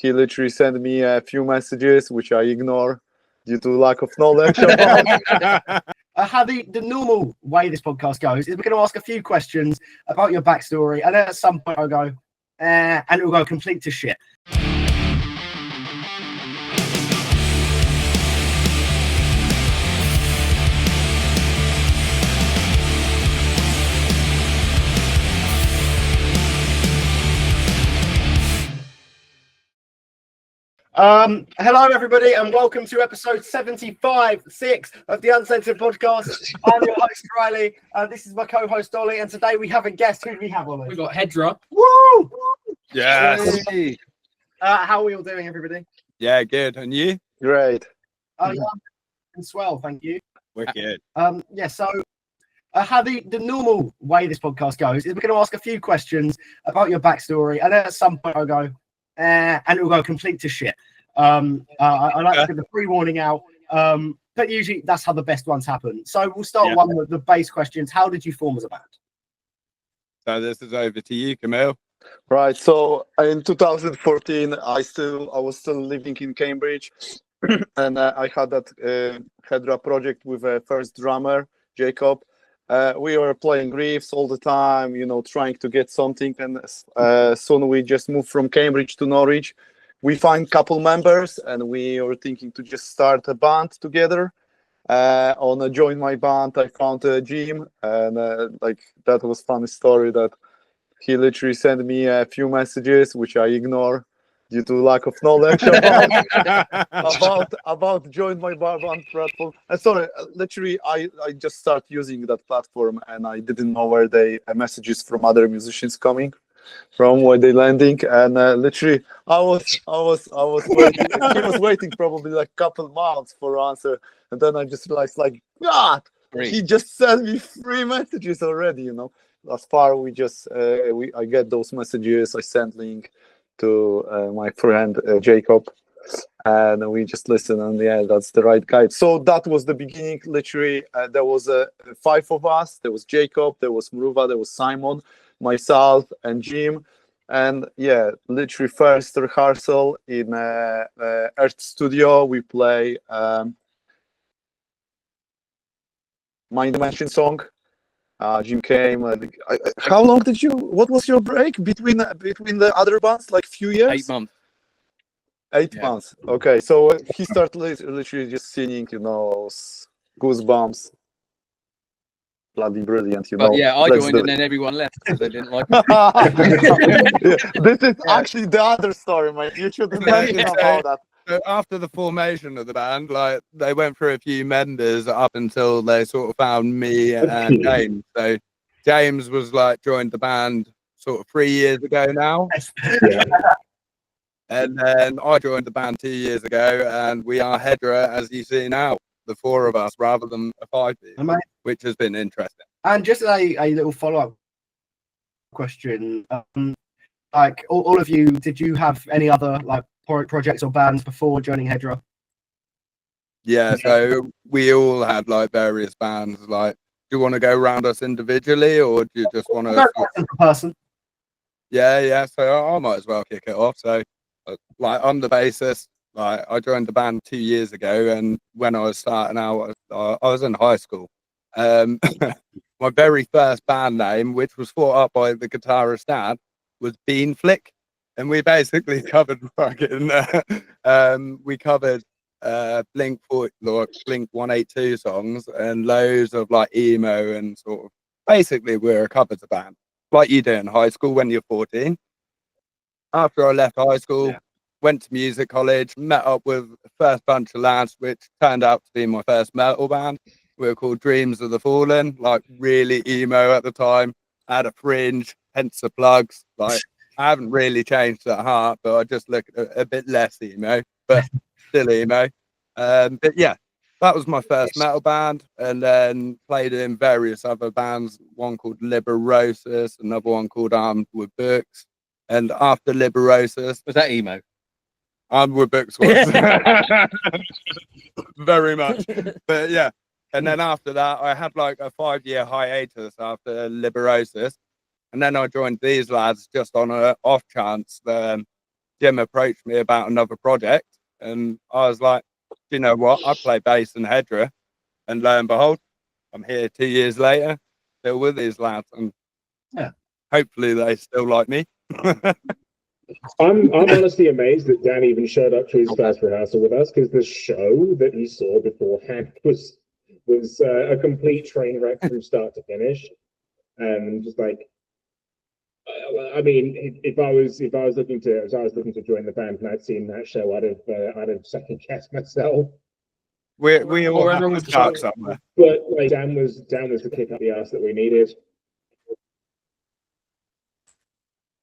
he literally sent me a few messages which I ignore due to lack of knowledge about. How the normal way this podcast goes is we're going to ask a few questions about your backstory, and then at some point I'll go, and it will go complete to shit. Hello everybody and welcome to episode 75.6 of the UNCNTRD podcast. I'm your host Riley, this is my co-host Ollie, and today we have a guest. Who do we have, Ollie? We've got Hedra. Woo! Yes. How are we all doing, everybody? Yeah, good. And you? Great. Yeah, and swell, thank you. Wicked. So how the normal way this podcast goes is we're going to ask a few questions about your backstory, and then at some point I'll go, and it will go complete to shit. I like to give the pre-warning out, but usually that's how the best ones happen. So we'll start one with the base questions. How did you form as a band? So this is over to you, Camille. Right. So in 2014, I was still living in Cambridge, and I had that Hedra project with a first drummer, Jacob. We were playing riffs all the time, trying to get something. And soon we just moved from Cambridge to Norwich. We find a couple members, and we were thinking to just start a band together. On Join My Band, I found Jim, and that was a funny story that he literally sent me a few messages which I ignore due to lack of knowledge about Join My Band platform. Sorry, literally, I just started using that platform, and I didn't know where the messages from other musicians coming from, where they landing, and literally, I was waiting. He was waiting probably like a couple months for answer, and then I just realized, God, he just sent me 3 messages already. As far I get those messages. I sent link to my friend Jacob, and we just listen, and that's the right guy. So that was the beginning. Literally, there was 5 of us. There was Jacob, there was Mruva, there was Simon, myself, and Jim. And literally first rehearsal in Earth Studio, we play My Dimension song. Jim came. How long did you? What was your break between the other bands? Like few years? 8 months. 8 months. Okay, so he started literally just singing. Goosebumps. Bloody brilliant, But I joined and then everyone left because they didn't like me. This is actually the other story, mate. You shouldn't mention about that. So after the formation of the band, they went through a few members up until they sort of found me and James. So James was joined the band sort of 3 years ago now. And then I joined the band 2 years ago, and we are Hedra, as you see now, the 4 of us rather than a 5 people, which has been interesting. And just a little follow-up question, all of you, did you have any other projects or bands before joining Hedra? Yeah, so we all had various bands. Do you want to go around us individually, or do you just want to person? Yeah, so I might as well kick it off. So I'm the bassist. I joined the band 2 years ago, and when I was starting out, I was in high school. My very first band name, which was thought up by the guitarist dad, was Bean Flick, and we basically covered we covered Blink 182 songs and loads of emo and sort of basically we're a covers band like you do in high school when you're 14. After I left high school, went to music college, met up with the first bunch of lads, which turned out to be my first metal band. We were called Dreams of the Fallen, really emo at the time. I had a fringe, hence the plugs. I haven't really changed at heart, but I just look a bit less emo, but still emo. But yeah, that was my first metal band, and then played in various other bands, one called Liberosis, another one called Armed with Books. And after Liberosis... Was that emo? Armed with Books was. Very much. But yeah. And then after that, I had a 5-year hiatus after Liberosis. And then I joined these lads just on a off chance. Jim approached me about another project, and I was like, you know what? I play bass and Hedra, and lo and behold, I'm here 2 years later, still with these lads, and hopefully they still like me. I'm honestly amazed that Dan even showed up to his first rehearsal with us, because the show that he saw beforehand was a complete train wreck from start to finish, and just like, I mean, if I was looking to join the band and I'd seen that show, I'd have second guessed myself. We all have to start somewhere. But like, Dan was the kick up the ass that we needed.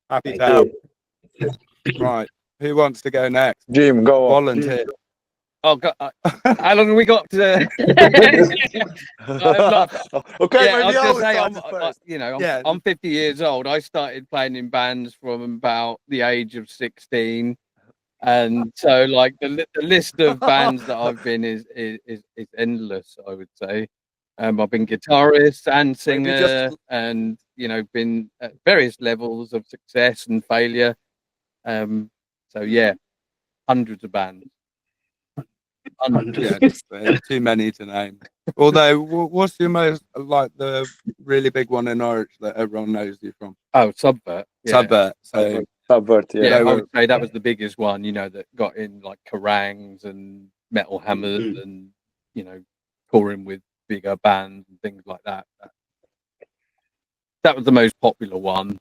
Happy to help. Right, who wants to go next? Jim, go on. Volunteer. Oh God, how long have we got to? Okay, Yeah, I was maybe gonna say, start first. I'm 50 years old. I started playing in bands from about the age of 16, and so like the list of bands that I've been is endless. I would say, I've been guitarist and singer, and been at various levels of success and failure. So yeah, hundreds of bands. Yeah, too many to name. Although, what's your most, like, the really big one in Norwich that everyone knows you from? Oh, Subvert. Yeah. Subvert. So Subvert, yeah, I would say that was the biggest one. That got in like Kerangs and Metal Hammers, and touring with bigger bands and things like that. That was the most popular one,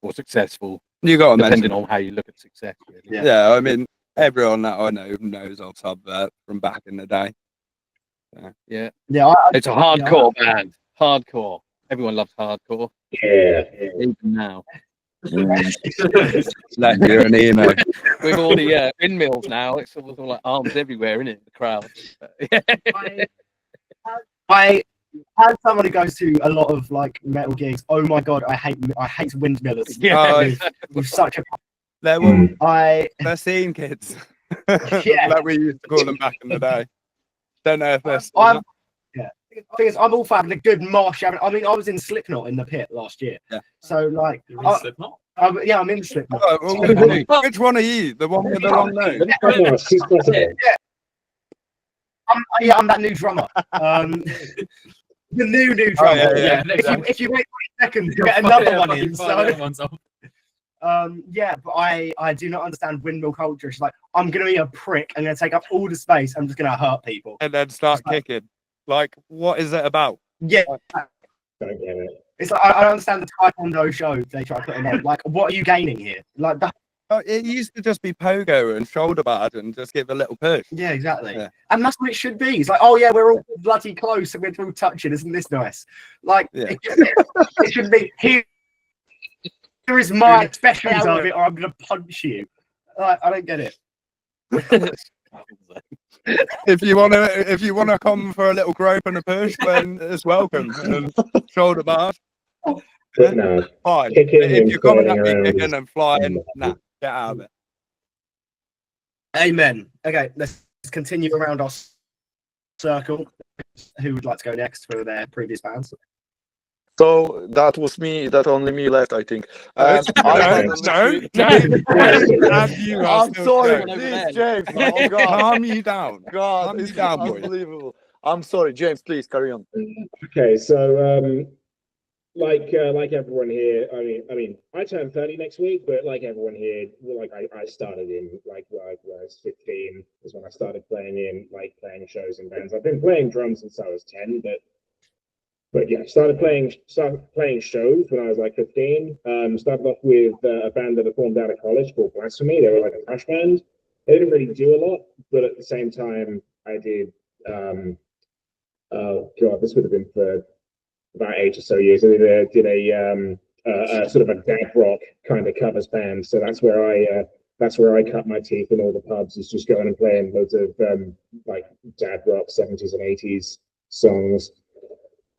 or successful. You got to depending on how you look at success. Really. Yeah, I mean, everyone that I know knows of Subvert from back in the day. Yeah. It's a hardcore band. Hardcore. Everyone loves hardcore. Yeah. Even now. Like you're an emo. With all the windmills now, it's all like arms everywhere, isn't it? The crowd. I as someone who goes to a lot of like metal gigs, oh my god, I hate windmillers. With such a they're scene kids. Yeah. Like we used to call them back in the day. Don't know if they're still The thing is, I'm all for having a good mosh. I mean, I was in Slipknot in the pit last year. Yeah. So like, Slipknot? Yeah, I'm in Slipknot. Which one are you? The one with the long nose? I'm that new drummer. The new drummer. Yeah. If you wait 3 seconds, you get another one in. So. But I do not understand windmill culture. She's like, I'm gonna be a prick. I'm gonna take up all the space. I'm just gonna hurt people and then start kicking. Like, what is it about? Yeah. Don't get it. It's like I don't understand the Taekwondo show they try putting on. Like, what are you gaining here? Like that. It used to just be pogo and shoulder pad and just give a little push. Yeah, exactly. Yeah. And that's what it should be. It's like, oh yeah, we're all bloody close and we're all touching. Isn't this nice? Like, it should be here is my specials of it, or I'm gonna punch you. Like, I don't get it. If you wanna come for a little grope and a push, then it's welcome. And shoulder bar. But no, fine. Kicking If you're coming at me around kicking and flying, nah, get out of it. Amen. Okay, let's continue around our circle. Who would like to go next for their previous bands? So that was me. That only me left, I think. I'm sorry, please, James. Oh God, calm you down. God, it's unbelievable. I'm sorry, James. Please carry on. Okay, so like everyone here, I mean, I turn 30 next week, but like everyone here, like I started in like when I was 15 is when I started playing shows and bands. I've been playing drums since I was 10, but yeah, started playing shows when I was like 15. Started off with a band that I formed out of college called Blasphemy. They were like a thrash band. They didn't really do a lot, but at the same time, I did. Oh God, this would have been for about 8 or so years. I did a sort of a dad rock kind of covers band. So that's where I cut my teeth in all the pubs. Is just going and playing loads of like dad rock 70s and 80s songs.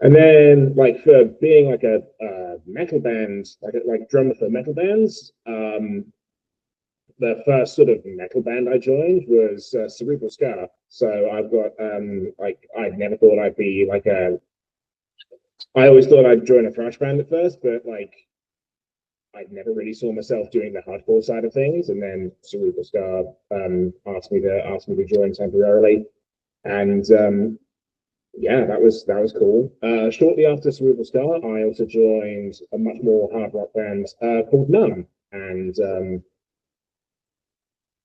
And then, like, for being like a metal band, like drummer for metal bands, the first sort of metal band I joined was Cerebral Ska. So I've got like, I'd never thought I'd be like I always thought I'd join a thrash band at first, but like I never really saw myself doing the hardcore side of things, and then Cerebral Star asked me to join temporarily, and yeah, that was cool. Shortly after Cerebral Star, I also joined a much more hard rock band called Numb, and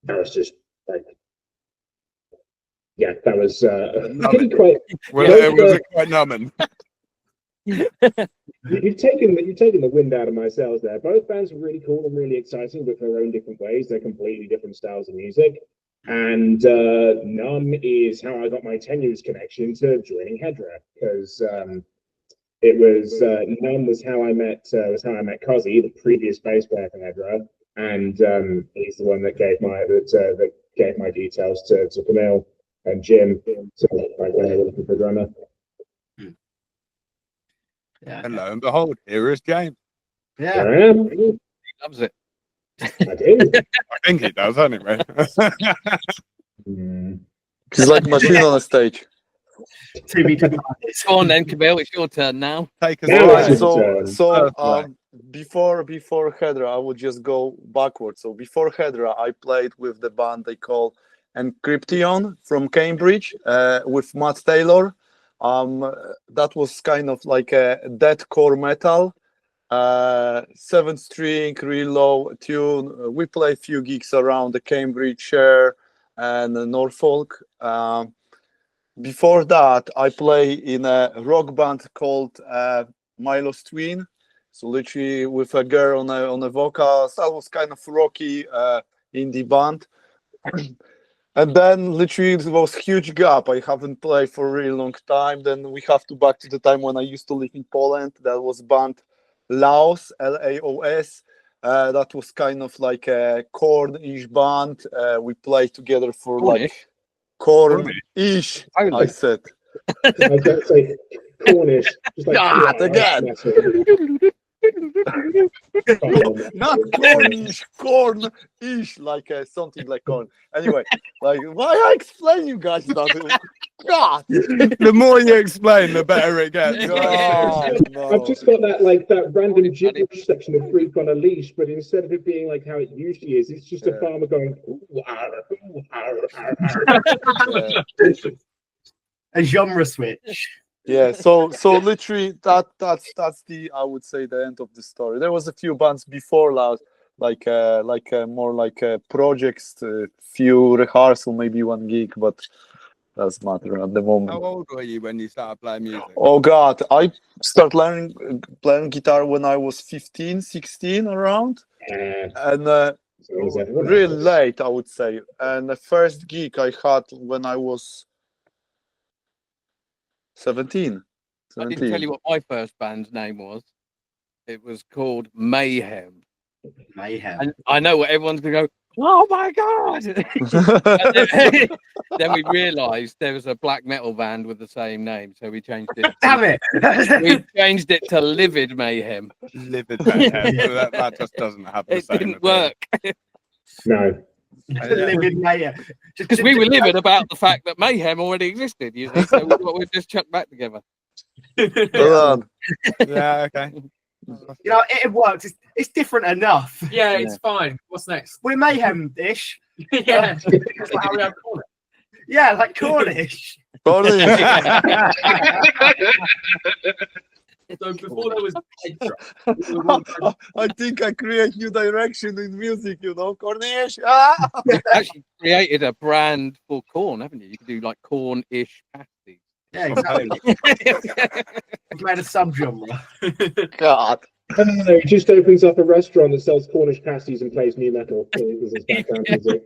that was just like, yeah, that was really quite. Was it quite numbing? You've taken the wind out of my sails there. Both bands were really cool and really exciting with their own different ways. They're completely different styles of music. And Numb is how I got my tenuous connection to joining Hedra, because it was Numb was how I met Cozzy, the previous bass player for Hedra, and he's the one that gave my details to Camille and Jim. So like when they were looking for a drummer. Yeah. And lo and behold, here is James. Yeah. There I am. He loves it. I do. I think he does anyway. He's like machine on a stage. To be decided. Go on then, Camille. It's your turn now. Take us Yeah, away. it's So Right. before Hedra, I would just go backwards. So before Hedra, I played with the band they call Keeaun from Cambridge with Matt Taylor. That was kind of like a deathcore metal, 7-string, real low tune. We played a few gigs around the Cambridgeshire and Norfolk. Before that, I play in a rock band called Milo's Twin. So literally with a girl on a vocals. That was kind of rocky indie band. And then literally there was huge gap. I haven't played for a really long time. Then we have to back to the time when I used to live in Poland. That was band Laos, Laos. That was kind of like a Cornish band. We played together for like Cornish. I said. I was going to say Cornish. Just like God, again. Not Cornish, corn-ish, like something like corn. Anyway, like why I explain you guys that? God, The more you explain, the better it gets. no. I've just got that random gibberish section of Freak on a Leash, but instead of it being like how it usually is, it's just a farmer going. Ooh, arr, ooh, arr, arr, arr. A genre switch. Yeah, so literally that's the I would say the end of the story. There was a few bands before Loud, like more like projects, few rehearsal, maybe one gig, but that's matter at the moment. How old were you when you started playing music? Oh God, I started playing guitar when I was 15, 16 around, and really late, I would say. And the first gig I had when I was 17. I didn't tell you what my first band's name was. It was called Mayhem. Mayhem. And I know what everyone's going to go, oh my God. Then we realised there was a black metal band with the same name. So we changed it. Damn it. We changed it to Livid Mayhem. Livid Mayhem. So that just doesn't have the It same. didn't work. No. Livid Mayhem. Because we were livid about the fact that Mayhem already existed, you see. So we thought we'd just chuck back together. Well done. Yeah, okay. You know, it works. It's different enough. Yeah, it's fine. What's next? We're Mayhem-ish. Yeah, that's like how we have call it. Yeah, like Cornish. Cornish. So before there was Hedra, I think I create new direction in music, Cornish. Actually created a brand for corn, haven't you? You can do like corn-ish pasties. Yeah, exactly. We've made a subgenre. God. No, he just opens up a restaurant that sells Cornish pasties and plays new metal. This is background music.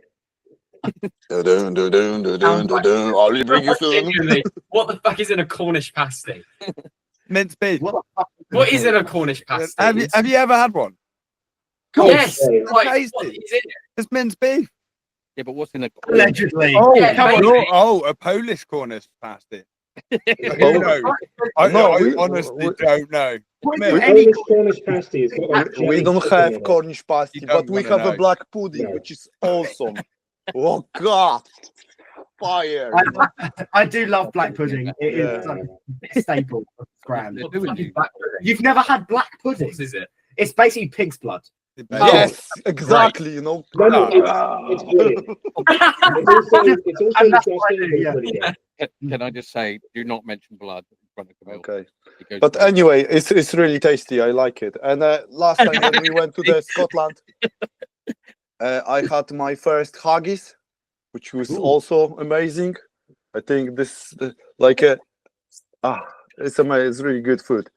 Ollie, bring you food. particularly, what the fuck is in a Cornish pasty? Mince beef. What the fuck? What is in a Cornish pasty? Have you ever had one? Yes. Okay. Like, Tasty. what is in it? It's mince beef. Yeah, but what's in a Allegedly. Oh, Yeah, come on. a Polish Cornish pasty. Who Oh. knows? I honestly don't know. The Any Cornish pasty is got like We jelly don't sticking in have it. Cornish pasty, You but don't we wanna have a know. black pudding, No. which is awesome. Oh God, fire! I do love black pudding. It is Yeah. like a staple of grand. What the fuck is black pudding? You've never had black What pudding? is it? It's basically pig's blood. Yes, exactly. You know. No, it's brilliant. It's also And that's disgusting, what I do, but it's yeah. pretty good. Can I just say, do not mention blood in front of Camille. Okay. It goes But wrong. anyway, it's really tasty. I like it. And last time when we went to the Scotland, I had my first haggis, which was also amazing. I think this it's amazing. It's really good food.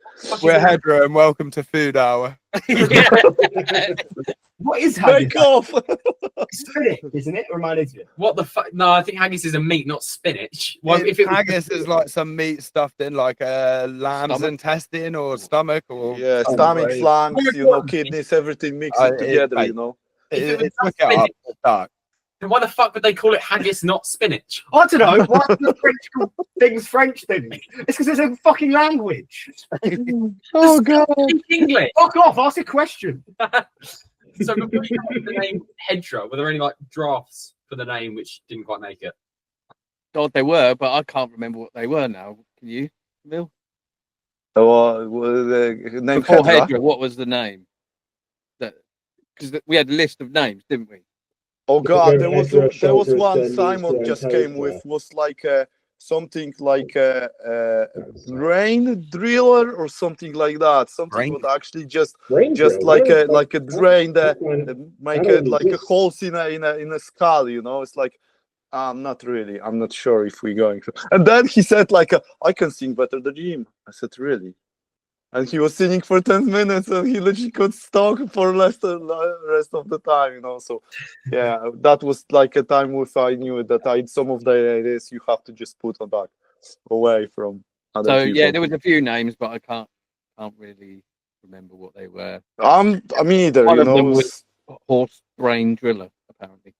We're Hedra and welcome to Food Hour. What is haggis? Make off. Spinach, isn't it? Reminded you. What the fuck? No, I think haggis is a meat, not spinach. Well, if it was Haggis is like some meat stuffed in like a lamb's Stomach? intestine or stomach or Yeah, something stomach, like- flanks, kidneys, everything mixed together. mate. You know. Look it up. It's dark. then why the fuck would they call it haggis, not spinach? I don't know. Why do the French call things French things? It's because it's a fucking language. Oh god. Speak English. Fuck off. Ask a question. So before you had the name Hedra, were there any like drafts for the name which didn't quite make it? God, they were, but I can't remember what they were now. Can you, Bill? The name Before Hedra. Hedra, what was the name? Because we had a list of names, didn't we? Oh god, there was Hedra shelters one the Simon Easter just and came Toaster. with, was like something like a drain driller or something like that. Something Brain? would actually just Brain drill, like where a the like a fuck- drain that one- make that it only like a exists. holes in a skull, you know. It's like I'm not really. I'm not sure if we're going to. And then he said like I can sing better than Jim. I said really. And he was singing for 10 minutes and he literally could talk for rest of the time, you know. So, yeah, that was like a time with I knew that some of the ideas you have to just put on back away from other So people. yeah, there was a few names, but I can't really remember what they were. I mean, either, One you of them know. was Horse brain driller, apparently.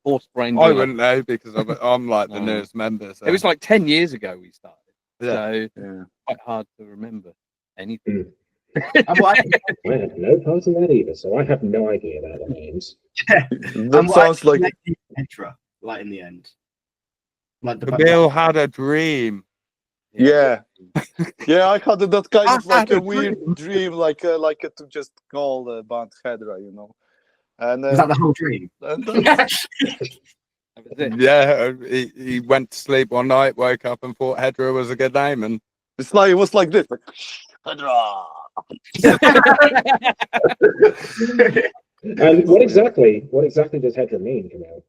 Horse brain I driller. wouldn't know because I'm like the No. newest member. So. It was like 10 years ago we started. Yeah. So Yeah. quite hard to remember anything. And what I, I had no part in that either, so I have no idea about the names. That and what sounds actually like made you Hedra, like in the end. Like the Bill had a dream. yeah. Yeah, I had that kind I of like had a a weird dream, like to just call the band Hedra, you know. And Was that the whole dream? and That was it. Yeah, he went to sleep one night, woke up and thought Hedra was a good name, and it was like this, like Hedra. And what exactly does Hedra mean, Camille?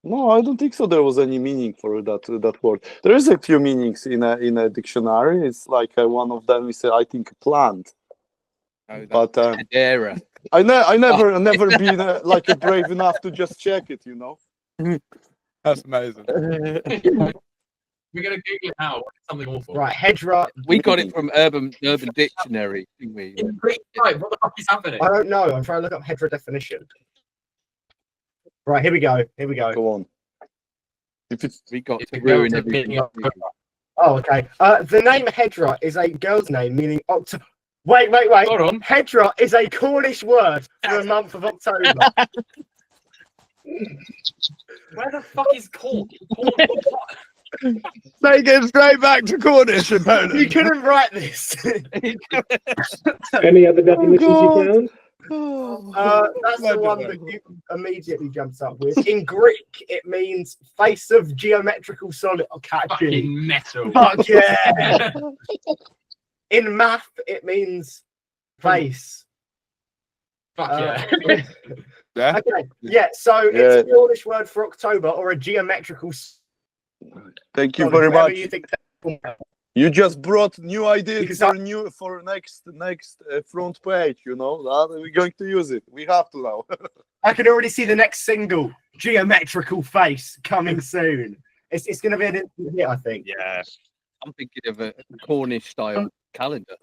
No, I don't think so. There was any meaning for that word. There is a few meanings in a dictionary. It's like one of them is I think a plant. Oh, But Hedra. I never been like brave enough to just check it. You know. that's amazing. We're gonna Google it now. Something awful. Right, Hedra. We got it from Urban Dictionary, didn't we? In Greek, right, what the fuck is happening? I don't know. I'm trying to look up Hedra definition. Right, here we go. Go on. If it's We got It's to a girl ruin to everything. meeting up. Oh, okay. The name Hedra is a girl's name meaning October. Wait. Hold on. Hedra is a Cornish word for the month of October. Where the fuck is Cork? Take it straight back to Cornish and Poland. You couldn't write this. Any other definitions God. you found? That's the one that you immediately jumps up with. In Greek, it means face of geometrical solid. Oh, catchy. Fucking metal. Fuck yeah. In math, it means face. Fuck Uh, yeah. Yeah. Okay, yeah, so it's a Cornish word for October or a geometrical Thank you solid, very whatever much. you think. You just brought new ideas Because for next front page. You know that we're going to use it. We have to now. I can already see the next single, Geometrical Face, coming soon. It's going to be an instant hit, I think. Yeah. I'm thinking of a Cornish style calendar.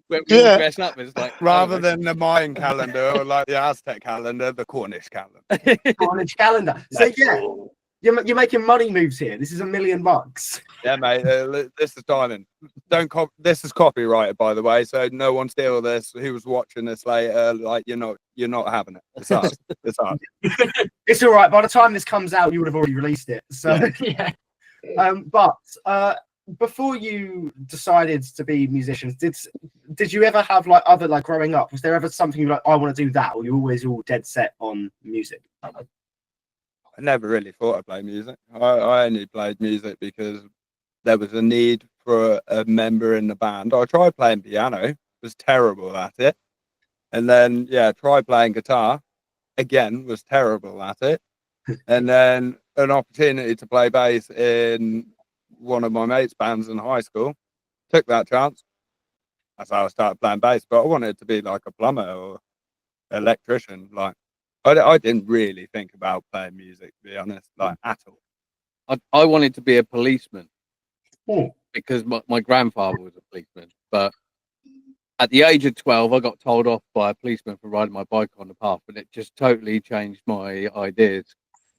Where we all dress up as like Rather than the Mayan calendar or like the Aztec calendar, the Cornish calendar. Cornish calendar. So yeah, you're making money moves here. This is $1 million. Yeah, mate. This is diamond. This is copyrighted, by the way, so no one steal this. Who was watching this later? Like you're not having it. It's us. It's us. It's all right. By the time this comes out, you would have already released it. So Yeah. but before you decided to be musicians, did you ever have like other, like growing up, was there ever something you like, I want to do that, or you always all dead set on music? I never really thought I'd play music. I only played music because there was a need for a member in the band. I tried playing piano, was terrible at it. And then, tried playing guitar, again, was terrible at it. And then an opportunity to play bass in one of my mates' bands in high school. Took that chance. That's how I started playing bass. But I wanted to be like a plumber or electrician. Like, I didn't really think about playing music, to be honest, like at all. I wanted to be a policeman Oh. because my grandfather was a policeman. But at the age of 12, I got told off by a policeman for riding my bike on the path, and it just totally changed my ideas.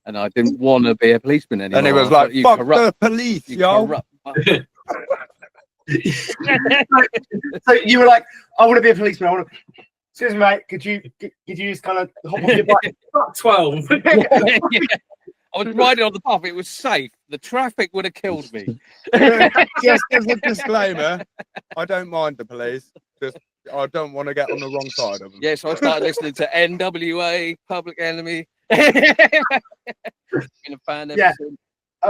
And I didn't want to be a policeman anymore. And it was like, fuck the police, yo. So you were like, I want to be a policeman. I want to. Excuse me, mate. Could you just kind of hop off your bike? About 12. I was riding on the path. It was safe. The traffic would have killed me. Just as a disclaimer, I don't mind the police. Just I don't want to get on the wrong side of them. Yeah, so I started listening to NWA, Public Enemy. Been a fan ever since.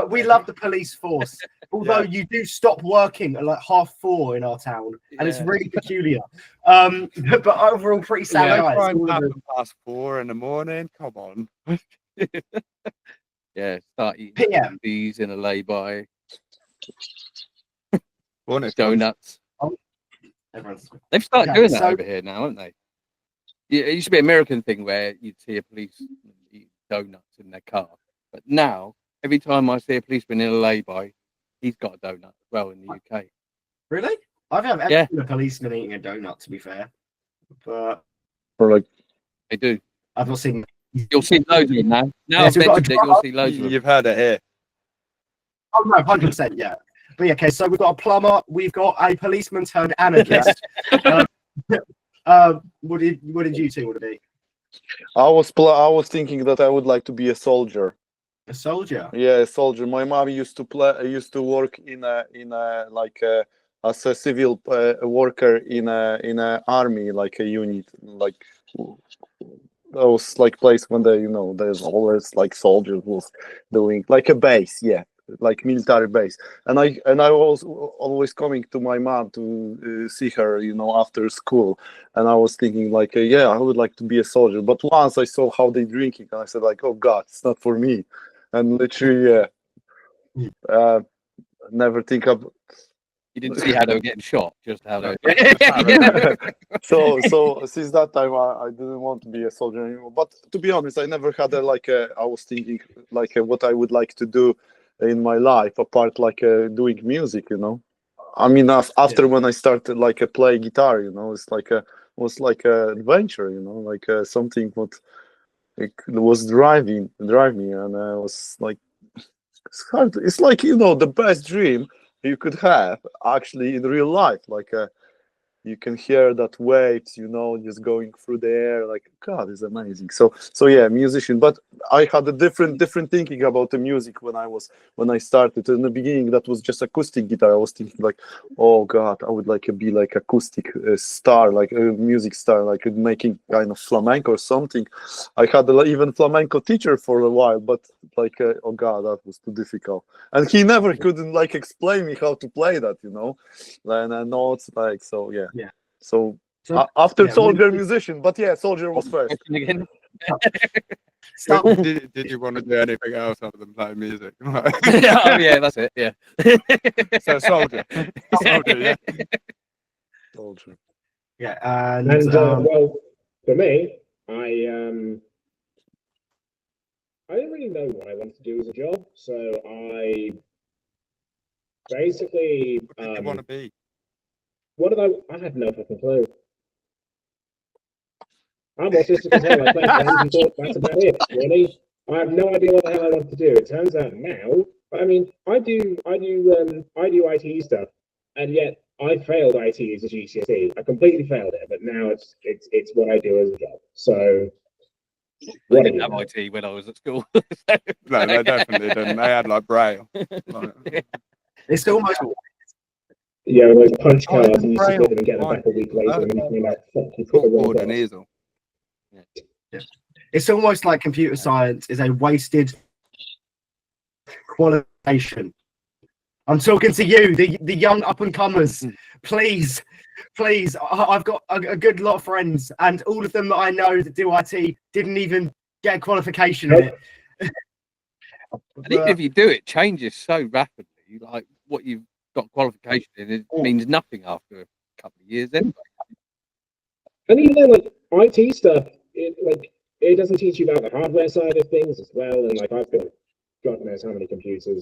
We love the police force, although you do stop working at like 4:30 in our town, and it's really peculiar. But overall, pretty sad guys. Try and have them past 4 in the morning. Come on. Yeah, start eating PM. bees in a lay-by. Donuts. They've started doing that over here now, haven't they? Yeah, it used to be an American thing where you'd see a policeman eat donuts in their car, but now every time I see a policeman in a lay-by, he's got a donut as well in the UK. Really? I've never seen a policeman eating a donut, to be fair, but They do. I've not seen. You'll see loads of them now. Now I've mentioned it, you'll see loads of them. You've heard it here. Oh no, 100%, yeah. But yeah, okay. So we've got a plumber, we've got a policeman turned anarchist. What did you two want to be? I was thinking that I would like to be a soldier. A soldier. Yeah, a soldier. My mom used to work in a as a civil worker in a army, like a unit, like those like place when there's always like soldiers was doing like a base, like military base. And I was always coming to my mom to see her, after school. And I was thinking like, I would like to be a soldier. But once I saw how they drinking, and I said like, oh God, it's not for me. And literally, never think of. You didn't see how they were getting shot, just how they. So since that time, I didn't want to be a soldier anymore. But to be honest, I never had I was thinking what I would like to do in my life apart doing music. I mean, after when I started play guitar, it's was like a adventure. Something what it was drive me, and I was like, it's hard. It's like the best dream you could have actually in real life. You can hear that waves, just going through the air. Like, God, it's amazing. So yeah, musician. But I had a different thinking about the music when I started. In the beginning, that was just acoustic guitar. I was thinking like, oh God, I would like to be like acoustic star, like a music star, like making kind of flamenco or something. I had even flamenco teacher for a while, but oh God, that was too difficult. And he never couldn't explain me how to play that, And I know it's so yeah. Yeah. So after soldier musician, but yeah, soldier was first. Again. Did you want to do anything else other than play music? Oh yeah, that's it. Yeah. So soldier, yeah. Soldier. Yeah, And well, for me, I didn't really know what I wanted to do as a job, so I basically What did you want to be? what did I had no fucking clue. I'm autistic as hell. I play drums and thought that's about it, really. I have no idea what the hell I want to do. It turns out now, I mean, I do IT stuff, and yet I failed IT as a GCSE. I completely failed it, but now it's what I do as a job. So I what didn't do you have know? IT when I was at school. No, they definitely didn't. They had Braille. It's almost Yeah, those punch cards, and you Braille. submit them and get them back a week later, and you find out, fuck, you put the wrong Chalkboard and box. easel. it's almost like computer science is a wasted qualification. I'm talking to you, the young up and comers. Please, I've got a good lot of friends, and all of them that I know that do IT didn't even get a qualification in it. And even if you do, it changes so rapidly. Like what you've got qualification in, it means nothing after a couple of years anyway. And even then, like IT stuff, it doesn't teach you about the hardware side of things as well. And like I've got God knows how many computers, two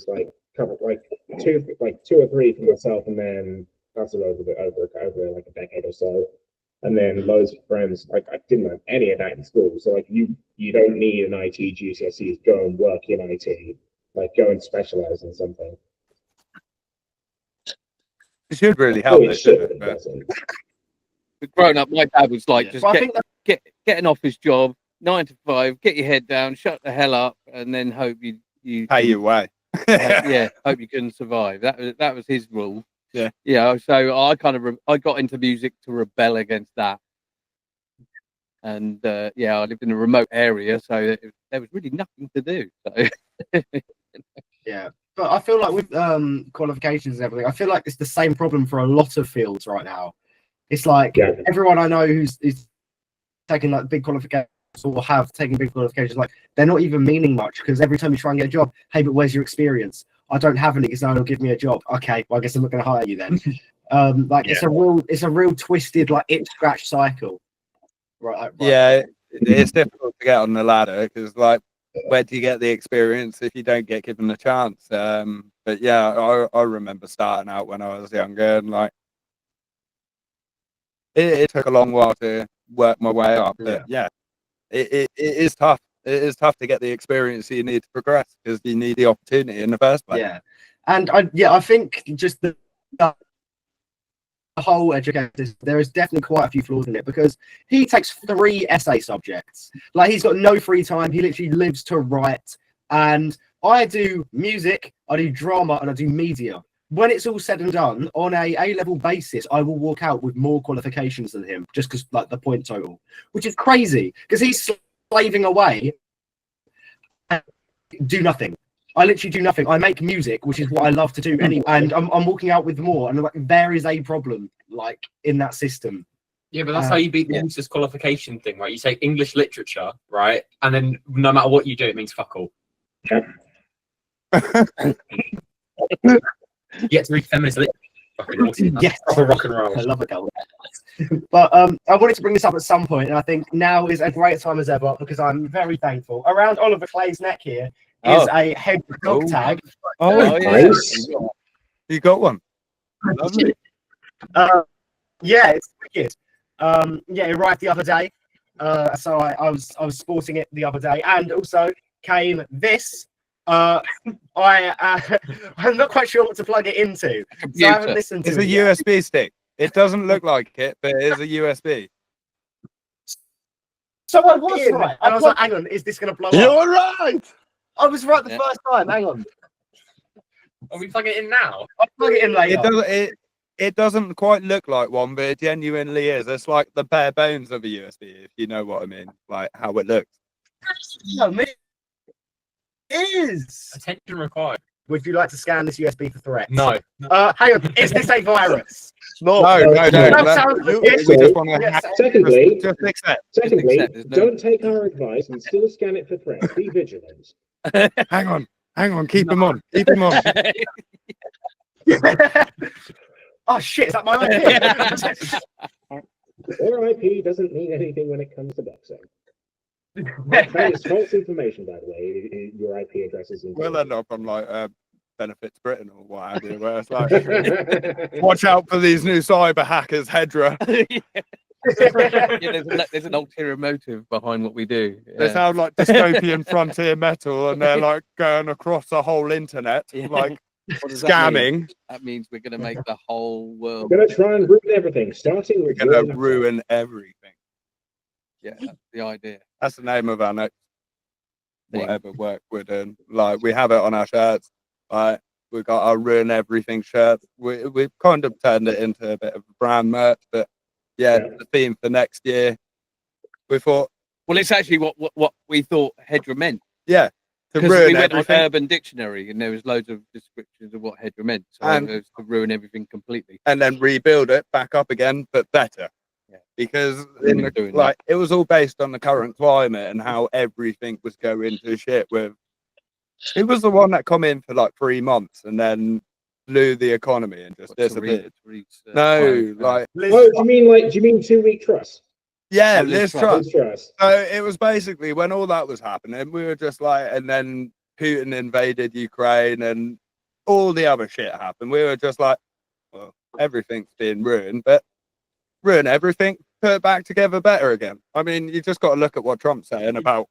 or three for myself, and then that's over like a decade or so. And then loads of friends. Like I didn't have any of that in school. So like you don't need an IT GCSE to go and work in IT. Like go and specialize in something. It should really help. It should. Growing up, my dad was like, just But I think that, get an office job, 9 to 5, get your head down, shut the hell up, and then hope you Pay your way. yeah, hope you can survive. That was his rule. Yeah. Yeah. So I kind of I got into music to rebel against that. And yeah, I lived in a remote area, so there was really nothing to do. So yeah. But I feel like with qualifications and everything, I feel like it's the same problem for a lot of fields right now. It's like everyone I know who's taking like big qualifications or have taken big qualifications, like they're not even meaning much, because every time you try and get a job, hey, but where's your experience? I don't have any, because no one will give me a job. Okay, well I guess I'm not going to hire you then. It's a real twisted like itch scratch cycle. Right. Yeah, it's difficult to get on the ladder, because like, where do you get the experience if you don't get given a chance? But yeah, I remember starting out when I was younger, and like it took a long while to work my way up. But yeah, it is tough. It is tough to get the experience you need to progress, because you need the opportunity in the first place. Yeah, and I think just the whole education system, there is definitely quite a few flaws in it, because he takes 3 essay subjects. Like he's got no free time. He literally lives to write. And I do music, I do drama, and I do media. When it's all said and done, on a A-level basis, I will walk out with more qualifications than him, just because like the point total, which is crazy, because he's slaving away and do nothing. I literally do nothing. I make music, which is what I love to do anyway, and I'm walking out with more. And like, there is a problem like in that system. Yeah, but that's how you beat the useless qualification thing, right? You take English literature, right, and then no matter what you do, it means fuck all. You get to read feminist literature. Fucking awesome. Yes, proper rock and roll. I love it. But I wanted to bring this up at some point, and I think now is a great time as ever, because I'm very thankful. Around Oliver Clay's neck here is a Hedra dog tag. Oh, Nice. You got one. Lovely. Yeah, it's wicked. Yeah, it arrived the other day. So I was sporting it the other day, and also came this. I'm not quite sure what to plug it into. So I haven't listened to It's it a yet. USB stick. It doesn't look like it, but it is a USB. So I was right, and I was like, "Hang on, is this going to blow up?" You're right. I was right the first time. Hang on, Are we plugging it in now? I'll plug it in later. It doesn't quite look like one, but it genuinely is. It's like the bare bones of a USB, if you know what I mean, like how it looks. No, it is. Attention required. Would you like to scan this USB for threats? No. Hang on, is this a virus? No. That sounds legit. We just want to Yes. Secondly, just accept. There's no- don't take our advice and still scan it for threats. Be vigilant. Hang on, keep them on. Keep them on. Oh shit, is that my idea? Or IP doesn't mean anything when it comes to boxing. That is false information, by the way. Your IP address is in. We'll end up on like Benefits Britain or what have you, where it's like, watch out for these new cyber hackers, Hedra. There's an ulterior motive behind what we do. They sound like dystopian frontier metal, and they're like going across the whole internet, like What does that mean? scamming. That means we're going to make the whole world. We're gonna try and ruin everything, starting We're with going to ruin everything. Yeah, that's the idea. That's the name of our next whatever work we're doing. Like we have it on our shirts. Like we got our Ruin Everything shirt. We've kind of turned it into a bit of brand merch, but yeah, the theme for next year, we thought, well, it's actually what we thought Hedra meant. Yeah, to because ruin we went everything. on Urban Dictionary and there was loads of descriptions of what Hedra meant. So And- it was to ruin everything completely. And then rebuild it back up again, but better. Yeah. Because Really doing like it was all based on the current climate and how everything was going to shit. With it was the one that come in for like 3 months and then blew the economy and just disappeared. No, like Oh, do you mean 2 week trust? yeah, Oh, Liz Liz Truss. Liz Truss. So it was basically when all that was happening, we were just like, and then Putin invaded Ukraine and all the other shit happened. We were just like, well, everything's being ruined, but ruin everything, put it back together better again. I mean, you just got to look at what Trump's saying about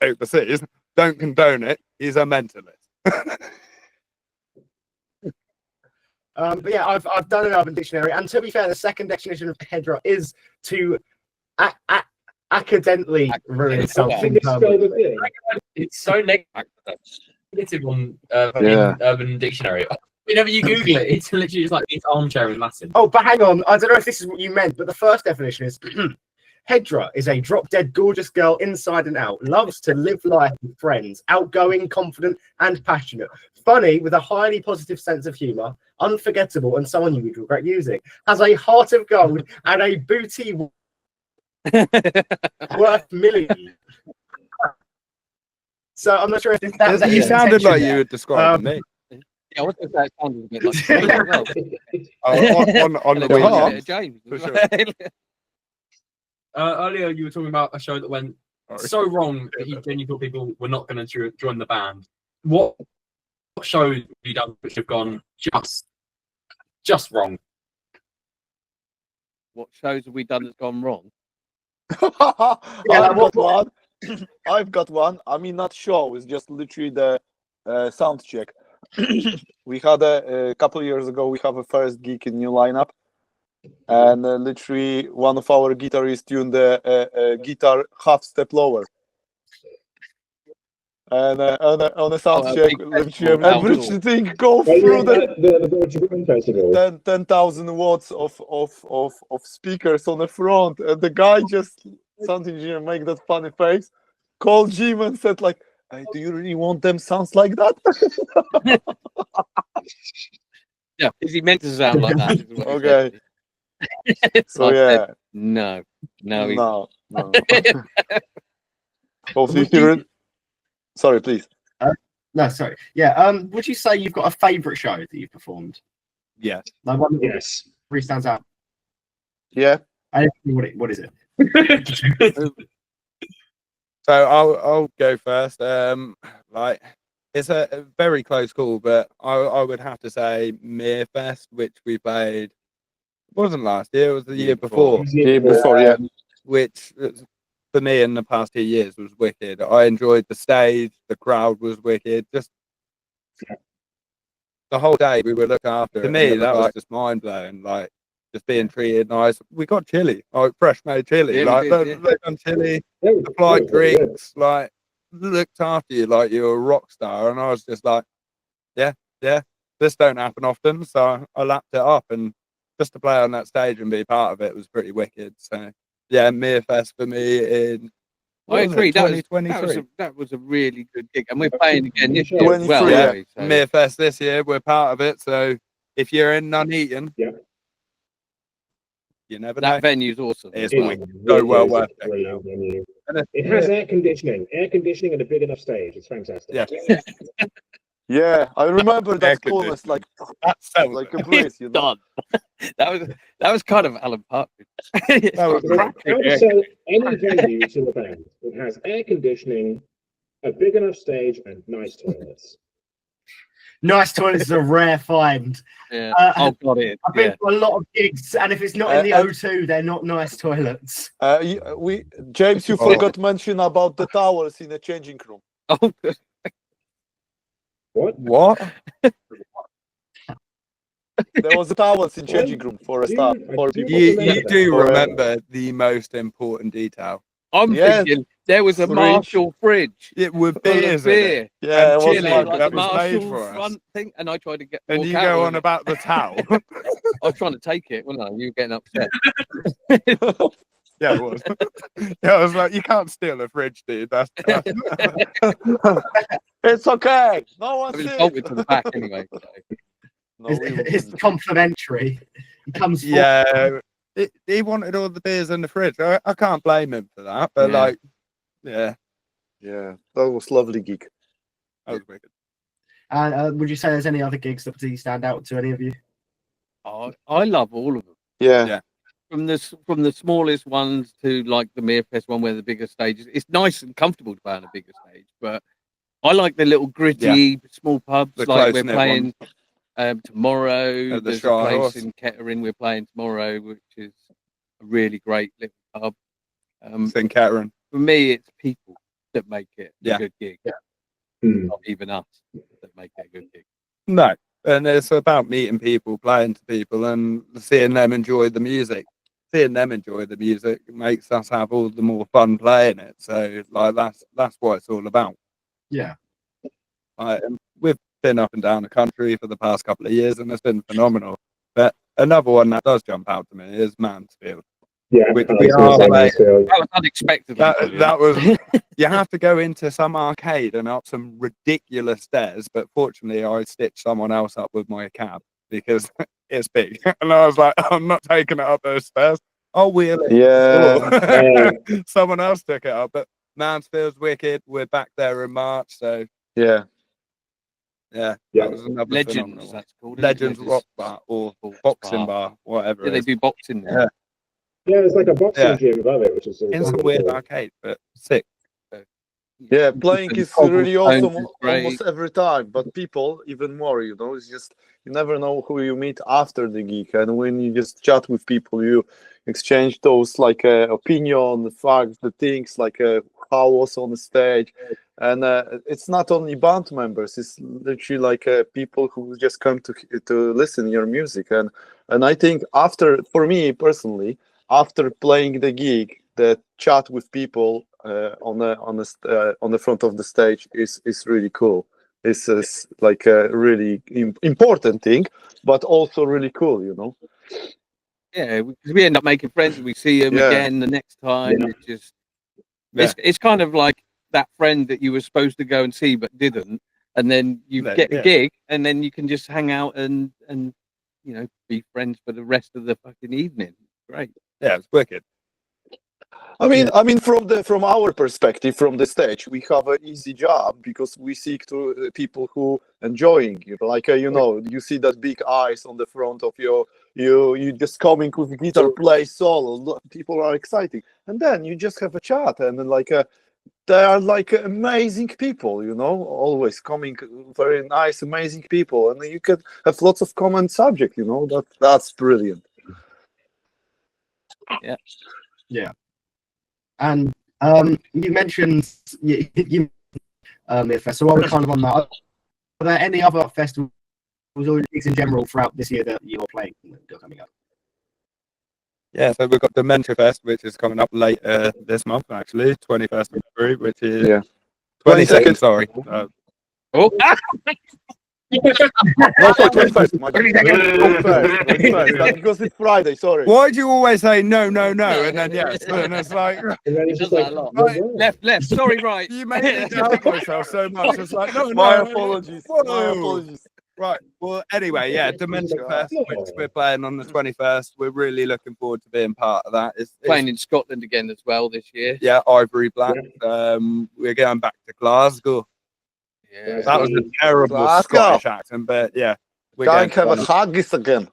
overseas. Don't condone it. He's a mentalist. But yeah, I've done an Urban Dictionary, and to be fair, the second definition of Hedra is to accidentally ruin I something. think it's spelled a thing. It's so negative on Yeah. in Urban Dictionary. Whenever you Google it, it's literally just like this armchair in Latin. Oh, but hang on, I don't know if this is what you meant, but the first definition is Hedra is a drop-dead gorgeous girl inside and out, loves to live life with friends, outgoing, confident, and passionate, funny with a highly positive sense of humour, unforgettable, and someone you would regret using, has a heart of gold and a booty worth millions. So I'm not sure if that was You actually sounded intention like there. you were describing me. Yeah, I was going to say it sounded a bit like James as well. On the And a way bit of James for as sure. well. Earlier, you were talking about a show that went so wrong that you genuinely thought people were not going to join the band. What shows have you done which have gone just wrong? What shows have we done that's gone wrong? Yeah, I've got one. I've got one. I mean, not show. It's just literally the sound check. We had a couple of years ago. We have a first gig in new lineup, and literally one of our guitarists tuned the guitar half step lower. And on a sound check, big literally festival everything go Well, through yeah, the the Belgian Festival. 10,000 watts of speakers on the front, and the guy just sound engineer make that funny face, called Jim and said like, hey, do you really want them sounds like that? Yeah, is he meant to sound like that? Is what he Okay. said. So I yeah, said, no. no. Hopefully if you're sorry, please. No, sorry. Yeah. Would you say you've got a favourite show that you've performed? Yes. Like one that Yes. really stands out. Yeah. And what is it? So I'll go first. Like it's a very close call, but I would have to say Mearfest, which we played. It wasn't last year; it was the year before. Yeah, before, yeah. Which for me in the past 2 years was wicked. I enjoyed the stage, the crowd was wicked. Just the whole day we were looking after. To me, that was just mind blowing. Like just being treated nice. We got chili, like fresh made chili, Yeah, we like did, they done chili, Yeah, it was supplied really good. drinks, like looked after you like you were a rock star. And I was just like, yeah, this don't happen often. So I lapped it up, and just to play on that stage and be part of it was pretty wicked. So yeah, Mearfest for me in I agree. That was 2023. that was a really good gig, and we're playing again this year as 23, well. yeah. aren't we? So- Mearfest this year, we're part of it. So if you're in Nuneaton, Yeah. you never know. that venue's awesome. It's It wicked. really So well is a worth it. brilliant venue. And It has air conditioning and a big enough stage. It's fantastic. Yeah. Yeah, I remember that Air coolness, like That's so like a breeze, you know. Done. That was kind of Alan Partridge. That was How to sell any venue to a band? It has air conditioning, a big enough stage, and nice toilets. Nice toilets is a rare find. Yeah. Uh, God, it. I've been Yeah. to a lot of gigs, and if it's not in the And- O2, they're not nice toilets. James, you Oh. forgot to mention about the towels in the changing room. Oh, What? What? There was the towels in changing room for a staff, for people. You remember that. do Or, remember the most important detail. I'm Yes. thinking There was a Fridge. Marshall fridge It with full of beers in it. beer. Yeah, And it was chili, like Like that the was made Marshall for us. front thing, and I tried to get. And walk you out go with on it. about the towel. I was trying to take it, wasn't I? You were getting upset. Yeah, it was. Yeah, I was like, you can't steal a fridge, dude. That's It's okay. No one It was sees. bolted to the back anyway. So. No, It's complimentary. It comes. yeah. He wanted all the beers in the fridge. I can't blame him for that. But Yeah. like, yeah, Yeah, that was lovely gig. that was wicked. And would you say there's any other gigs that particularly stand out to any of you? I love all of them. Yeah. Yeah. From the smallest ones to like the Meerfest one where the bigger stages. It's nice and comfortable to play on a bigger stage, but I like the little gritty small pubs The like we're close-knit playing tomorrow. At the There's Shy a place Horse. in Kettering we're playing tomorrow, which is a really great little pub. St. Catherine. For me, it's people that make it a Yeah. good gig, Hmm. not even us that make it a good gig. No. And it's about meeting people, playing to people, and seeing them enjoy the music. Seeing them enjoy the music makes us have all the more fun playing it. So, like, that's what it's all about. Yeah. And we've been up and down the country for the past couple of years, and it's been phenomenal. But another one that does jump out to me is Mansfield. Yeah, Which I we was gonna are say playing. Mansfield. That was unexpected. That was. You have to go into some arcade and up some ridiculous stairs, but fortunately, I stitched someone else up with my cab because it's big, and I was like, I'm not taking it up those stairs. I'll wheel it. Yeah. Sure. Someone else took it up, but Mansfield's wicked. We're back there in March, so Yeah. yeah, Yeah. that was another Legends, phenomenal one. that's called. isn't it? Legends Rock Bar or Sports Boxing Bar, whatever. Yeah, it they is. do boxing there. Yeah. Yeah, there's like a boxing Yeah. gym above it, which is In some really weird cool. arcade, but sick. Yeah, playing is Cobblestones really awesome is great. almost every time, but people even more, you know, it's just you never know who you meet after the gig, and when you just chat with people, you exchange those like opinion, the facts, the things like how was on the stage, and it's not only band members, it's literally like people who just come to listen your music, and I think after, for me personally, after playing the gig, the chat with people on the front of the stage is really cool. It's like a really important thing, but also really cool, you know. Yeah, because we end up making friends and we see them Yeah. again the next time. Yeah. It's just it's kind of like that friend that you were supposed to go and see but didn't, and then you Then, get a yeah. gig, and then you can just hang out and you know be friends for the rest of the fucking evening. Great. Yeah, it's wicked. I mean, from our perspective, from the stage, we have an easy job because we seek to people who enjoying it. Like you know, you see that big eyes on the front of you just coming with guitar, play solo. People are excited, and then you just have a chat, and then like they are like amazing people, you know, always coming, very nice, amazing people, and you can have lots of common subject, you know. That's brilliant. And you mentioned you Meerfest, so while we're kind of on that, are there any other festivals or gigs in general throughout this year that you're playing that are coming up? Yeah, so we've got Dementia Fest, which is coming up later this month, actually, 21st of February, which is Yeah. 22nd, sorry. Oh, No, sorry, 21st. My bad. 21st, that's because it's Friday. Sorry. Why do you always say no, no, no, and then yes, and it's like, And then it's Does just like, that a lot. Right. left. Sorry, right. you make me doubt myself so much. It's like, no, My no, apologies. whoa. My apologies. Right. Well, anyway, yeah, Dementia Fest, which we're playing on the 21st. We're really looking forward to being part of that. It's Playing in Scotland again as well this year. yeah, Ivory Black. We're going back to Glasgow. Yeah. That was a terrible Glasgow. Scottish accent, but yeah, we're Can't going have to a haggis again.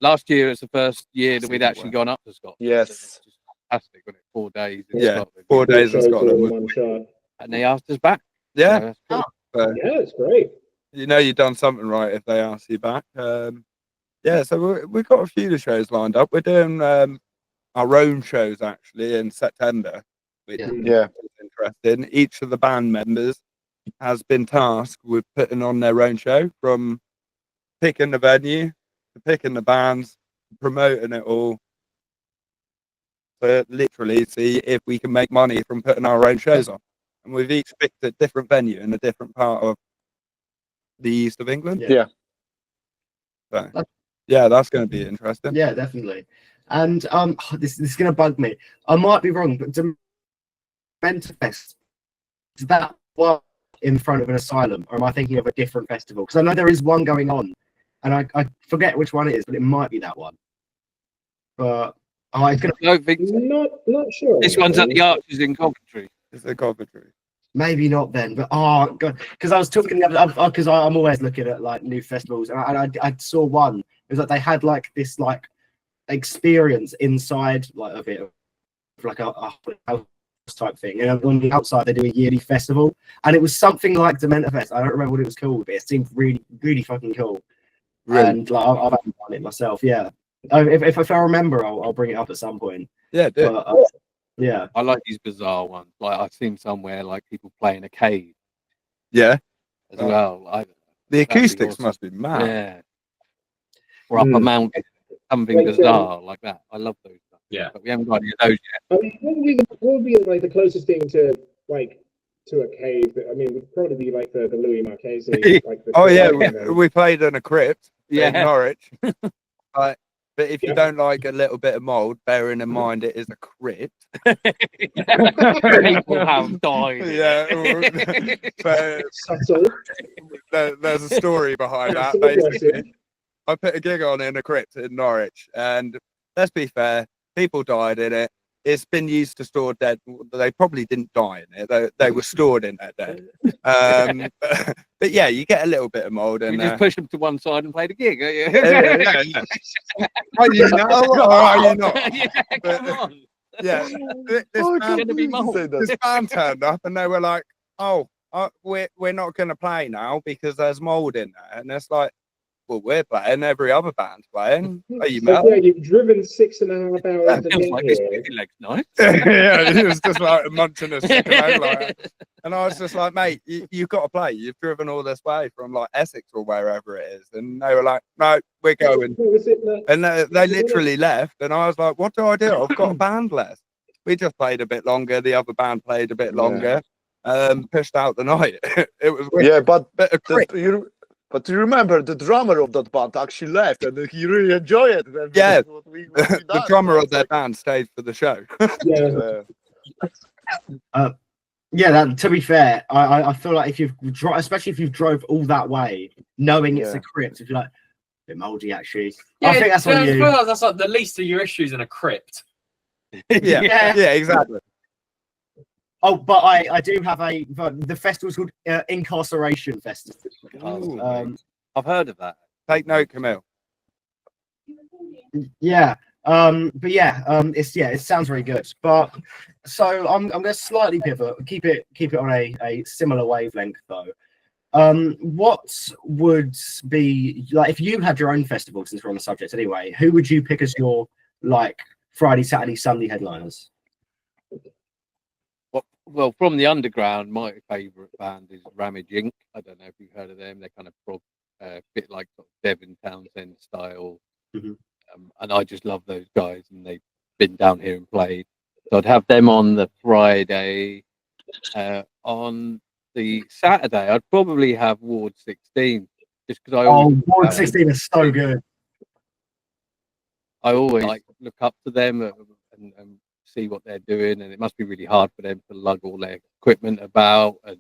Last year was the first year that we'd actually gone up to Scotland. Yes. So it was just fantastic, wasn't it? 4 days in Yeah. Scotland. 4 days in shows all Scotland. in was- one shot. And they asked us back. Yeah, So that's cool. so, Yeah, it's great. you know you've done something right if they ask you back. Yeah, so we've got a few shows lined up. We're doing our own shows actually in September, which Yeah. Yeah. is interesting. Each of the band members has been tasked with putting on their own show, from picking the venue to picking the bands, promoting it all. to literally see if we can make money from putting our own shows on. And we've each picked a different venue in a different part of the east of England. Yeah. So, yeah, that's going to be interesting. Yeah, definitely. And this is going to bug me. I might be wrong, but Dementorfest, is that one in front of an asylum, or am I thinking of a different festival? Because I know there is one going on, and I forget which one it is, but it might be that one. But it's going to I don't think so. Not sure. This one's at the Arches in Coventry. It's a Coventry. maybe not then. But oh god, because I was talking because I'm always looking at like new festivals, and I saw one. It was like they had like this like experience inside like of it, like a house type thing, and on the outside they do a yearly festival, and it was something like Dementorfest. I don't remember what it was called, but it seemed really fucking cool. Really? And like I've done it myself. Yeah, if I remember, I'll bring it up at some point. Yeah, dude. But, yeah, I like these bizarre ones. Like I've seen somewhere like people play in a cave Yeah. as well. The That'd be acoustics awesome. must be mad. Yeah. Or up a mountain, something Like, bizarre like that. I love those stuff. Yeah. But we haven't got any of those yet. I mean, what would be like the closest thing to a cave? I mean, it would probably be like the Louis Marchese. Like the Oh yeah, you know. we played in a crypt in Yeah. Norwich. But if you Yeah. don't like a little bit of mold, bearing in mind it is a crypt. People have died. Yeah. But Subtle. there's a story behind that. Subtle Basically, aggressive. I put a gig on in a crypt in Norwich, and let's be fair, people died in it. It's been used to store dead. They probably didn't die in it. They were stored in that dead. But yeah, you get a little bit of mold You in just there. push them to one side and play the gig. Yeah. Are you now or are you not? Yeah, come on. Yeah. This Oh, I band, can't gonna be believe you mold. said that. this band turned up and they were like, "Oh, we're not going to play now because there's mold in there." And it's like, well, we're playing. Every other band's playing. Are you So, mad? yeah, you've driven 6.5 hours to Feels get like this here. movie leg's nice. Yeah, it was just like munching a chicken egg like that. And I was just like, mate, you've got to play. You've driven all this way from like Essex or wherever it is. And they were like, no, we're going. What was it, Matt? And they literally left. And I was like, what do I do? I've got a band left. We just played a bit longer. The other band played a bit Yeah. longer. Pushed out the night. It was wicked. Yeah, but Bit of crit. But you remember the drummer of that band actually left, and he really enjoyed it. And Yeah. what we The done. drummer It's of their like, band stayed for the show. Yeah. yeah. That, to be fair, I feel like if you've especially if you've drove all that way, knowing it's Yeah. a crypt, if you're like a bit moldy actually. Yeah, I think that's on you. That's like the least of your issues in a crypt. Yeah, yeah, exactly. Oh, but I do have the festival's called Incarceration Festival. Ooh. I've heard of that. Take note, Camille. Yeah. But yeah, it sounds very good. But so I'm gonna slightly pivot, keep it on a similar wavelength though. What would be like if you had your own festival, since we're on the subject anyway, who would you pick as your like Friday, Saturday, Sunday headliners? Well, from the underground, my favourite band is Ramage Inc. I don't know if you've heard of them. They're kind of prog, bit like sort of Devin Townsend style. Mhm. And I just love those guys, and they've been down here and played. So I'd have them on the Friday. On the Saturday, I'd probably have Ward 16, just because I always, Ward 16 is so good. I always like look up to them and see what they're doing, and it must be really hard for them to lug all their equipment about and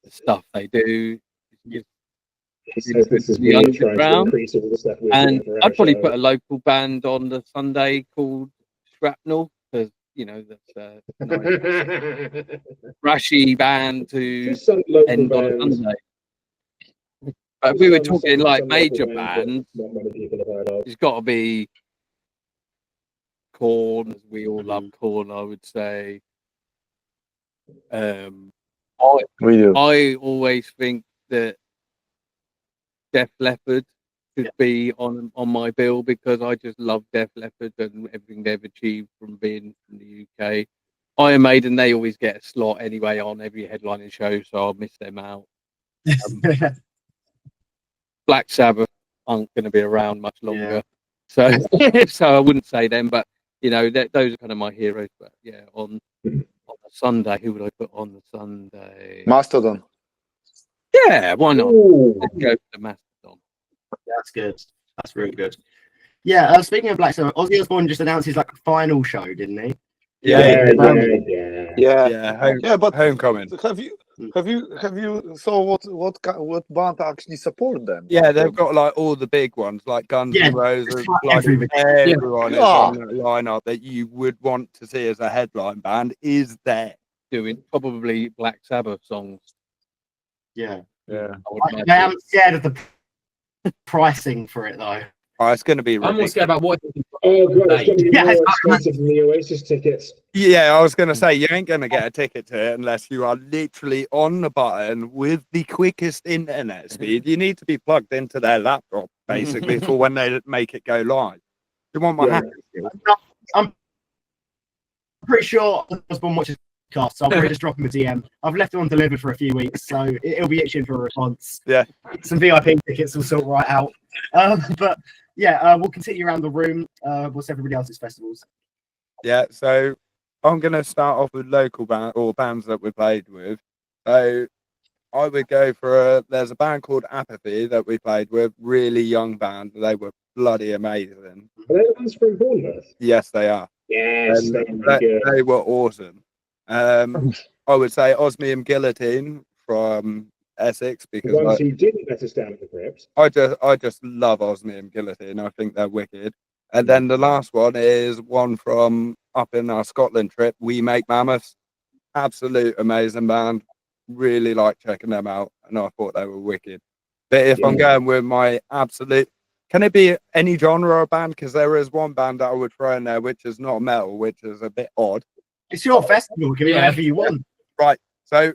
the stuff they do. This Really good is for the really trying to underground. increase all the stuff we're And doing for our I'd probably show. put a local band on the Sunday called Shrapnel, because that's a nice thrashy band to Just some local end on a bands. Sunday. But if we were Some talking like local major bands that bands, not many people have heard of. it's got to be Corn, as we all love Corn, I would say. I we do. always think that Def Leppard should be on my bill, because I just love Def Leppard and everything they've achieved from being from the UK. Iron Maiden, they always get a slot anyway on every headlining show, so I'll miss them out. Black Sabbath aren't going to be around much longer, so I wouldn't say them. But you know, those are kind of my heroes. But yeah, on a Sunday, who would I put on the Sunday? Mastodon. Yeah, why not? Ooh. Let's go for the Mastodon. That's good. That's really good. Yeah. Speaking of Black Sabbath, Ozzy Osbourne just announced his like final show, didn't he? Yeah. Yeah, but Homecoming. have you saw what band actually support them? Yeah, they've got like all the big ones, like Guns Yeah, N' Roses, it's like like everybody. everyone is on that lineup that you would want to see as a headline band is there. Doing probably Black Sabbath songs. Yeah. Yeah. I would imagine. I am scared of the pricing for it though. Oh, it's going to be I'm more ridiculous. scared about what. Oh god, it's going to be Yeah, more it's- expensive than the Oasis tickets. Yeah, I was going to say, you ain't going to get a ticket to it unless you are literally on the button with the quickest internet speed. You need to be plugged into their laptop, basically, for when they make it go live. You want my Yeah. hacker skills? I'm pretty sure Osbourne watches podcasts, so I'll probably just drop him a DM. I've left it on delivered for a few weeks, so it'll be itching for a response. Yeah. Some VIP tickets will sort right out. But yeah, we'll continue around the room. What's everybody else's festivals? Yeah, so I'm going to start off with local bands that we played with. So I would go for there's a band called Apathy that we played with, really young band. They were bloody amazing. Are they the ones from Bournemouth? Yes, they are. Yes, And good. they were awesome. I would say Osmium Guillotine from Essex The because ones who didn't let us down at the crypt. I just love Osmium Guillotine. I think they're wicked. And then the last one is one from up in our Scotland trip, We Make Mammoths. Absolute amazing band. Really like checking them out, and I thought they were wicked. But if I'm going with my absolute, can it be any genre of band? Because there is one band that I would throw in there which is not metal, which is a bit odd. It's your festival. Give me whatever you want. Right. So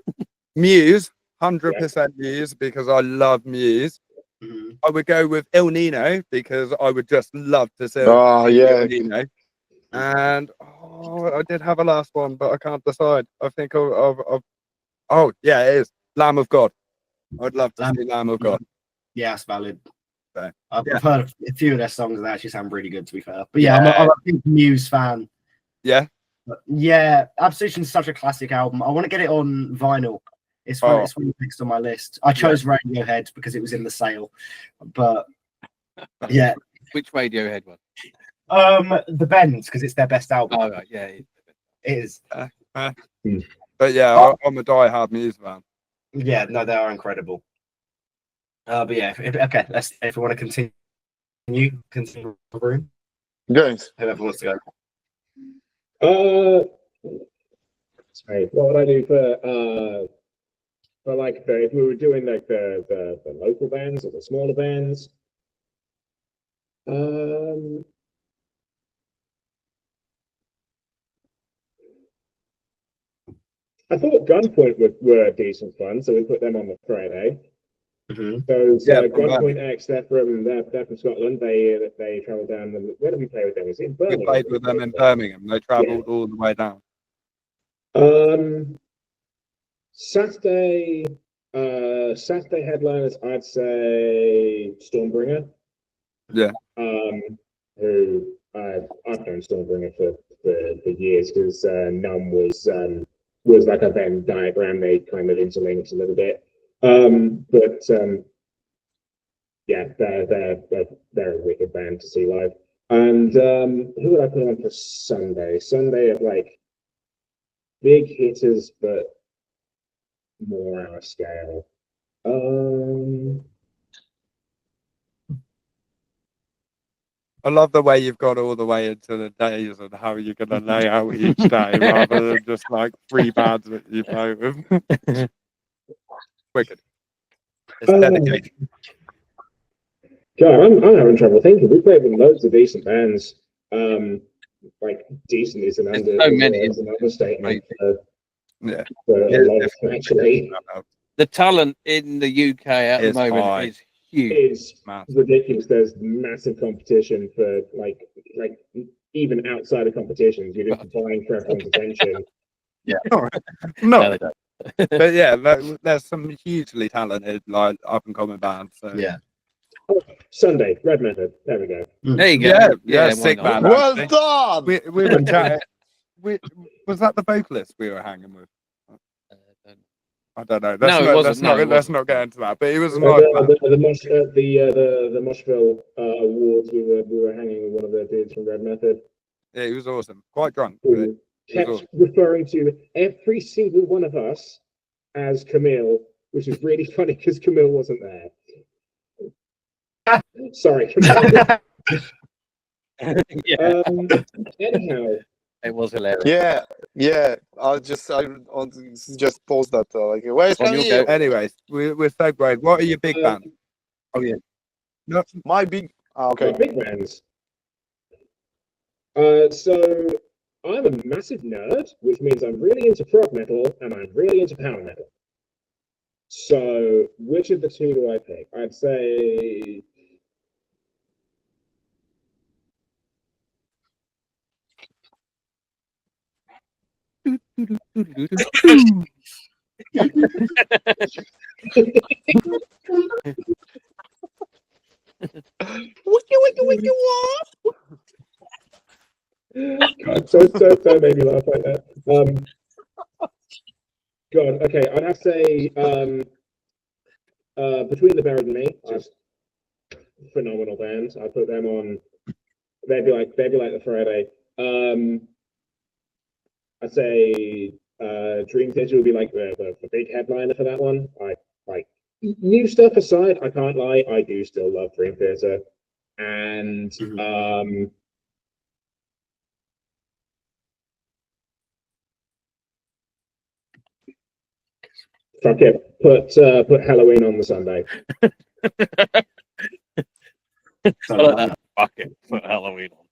Muse, 100% Muse because I love Muse. I would go with El Nino because I would just love to see Oh yeah. El Nino. And I did have a last one, but I can't decide. I think oh yeah, it is Lamb of God. I'd love to see Lamb of God. Yeah, that's valid. So, I've yeah. heard a few of their songs and they actually sound really good, to be fair. But yeah, I'm a big Muse fan. Yeah. But yeah, Absolution's such a classic album. I want to get it on vinyl. It's really next on my list. I chose Radiohead because it was in the sale. But yeah. Which Radiohead one? The Bends, because it's their best album. Oh, right, yeah. It is. But yeah, I'm a die-hard Muse fan. Yeah, no, they are incredible. But yeah, okay, if we want to continue the room. Games. Whoever wants to go. Sorry, what would I do for like if we were doing like the local bands or the smaller bands? I thought Gunpoint were decent fun, so we put them on the Friday. Those Gunpoint X, they're from Scotland. They travelled down. Where did we play with them? Was it in Birmingham? We played with them in Birmingham. They travelled all the way down. Saturday headliners, I'd say Stormbringer. Yeah. Who I've known Stormbringer for years because Numb was like a Venn diagram. They kind of interlinked a little bit. Yeah, they're a wicked band to see live. And who would I put on for Sunday? Sunday of like big hitters, but more our scale. I love the way you've got all the way into the days and how you're going to lay out each day rather than just like 3 bands that you play with. Wicked. It's dedication. God, I'm having trouble thinking. We played with loads of decent bands. Like decent is an understatement. Yeah. For a lot of, actually, The talent in the UK at the moment high. is huge. it's ridiculous. There's massive competition for like even outside of competitions. You're just vying for everyone's attention. No, they don't. But yeah, there's some hugely talented like up and coming bands. So Yeah. Sunday, Red Method. There we go. There you go. Yeah, why sick not? man. Well actually. done. We were chatting. Was that the vocalist we were hanging with? I don't know. No, it wasn't. No, it Let's wasn't. not get into that. But he was a The nice man. the Moshville awards, we were hanging with one of the dudes from Red Method, Yeah, he was awesome. Quite drunk. But who kept awesome. referring to every single one of us as Camille, which is really funny because Camille wasn't there. Sorry, Camille. Yeah, Anyhow, it was hilarious. Yeah. I'll just post that. Like, where's On your Camille? go. Anyways, we're so great. What are your big bands? Oh yeah. No, My big. Okay. big bands. So I'm a massive nerd, which means I'm really into prog metal and I'm really into power metal. So which of the two do I pick? I'd say God, so made me laugh like that. God, okay, I'd have to say Between the Buried and Me, phenomenal band. I put them on. They'd be like the Friday. I'd say Dream Theater would be like the big headliner for that one. I like new stuff aside, I can't lie, I do still love Dream Theater. And fuck it, put Halloween on the Sunday. I like that. Fuck it. Put Halloween on.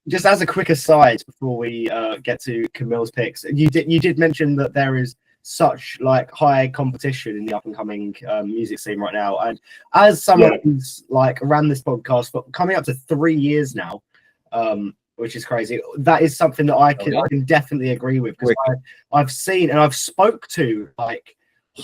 Just as a quick aside before we get to Camille's picks, you did mention that there is such like high competition in the up and coming music scene right now, and as someone who's like ran this podcast for coming up to 3 years now, which is crazy, that is something that I can definitely agree with, because I've seen and I've spoke to like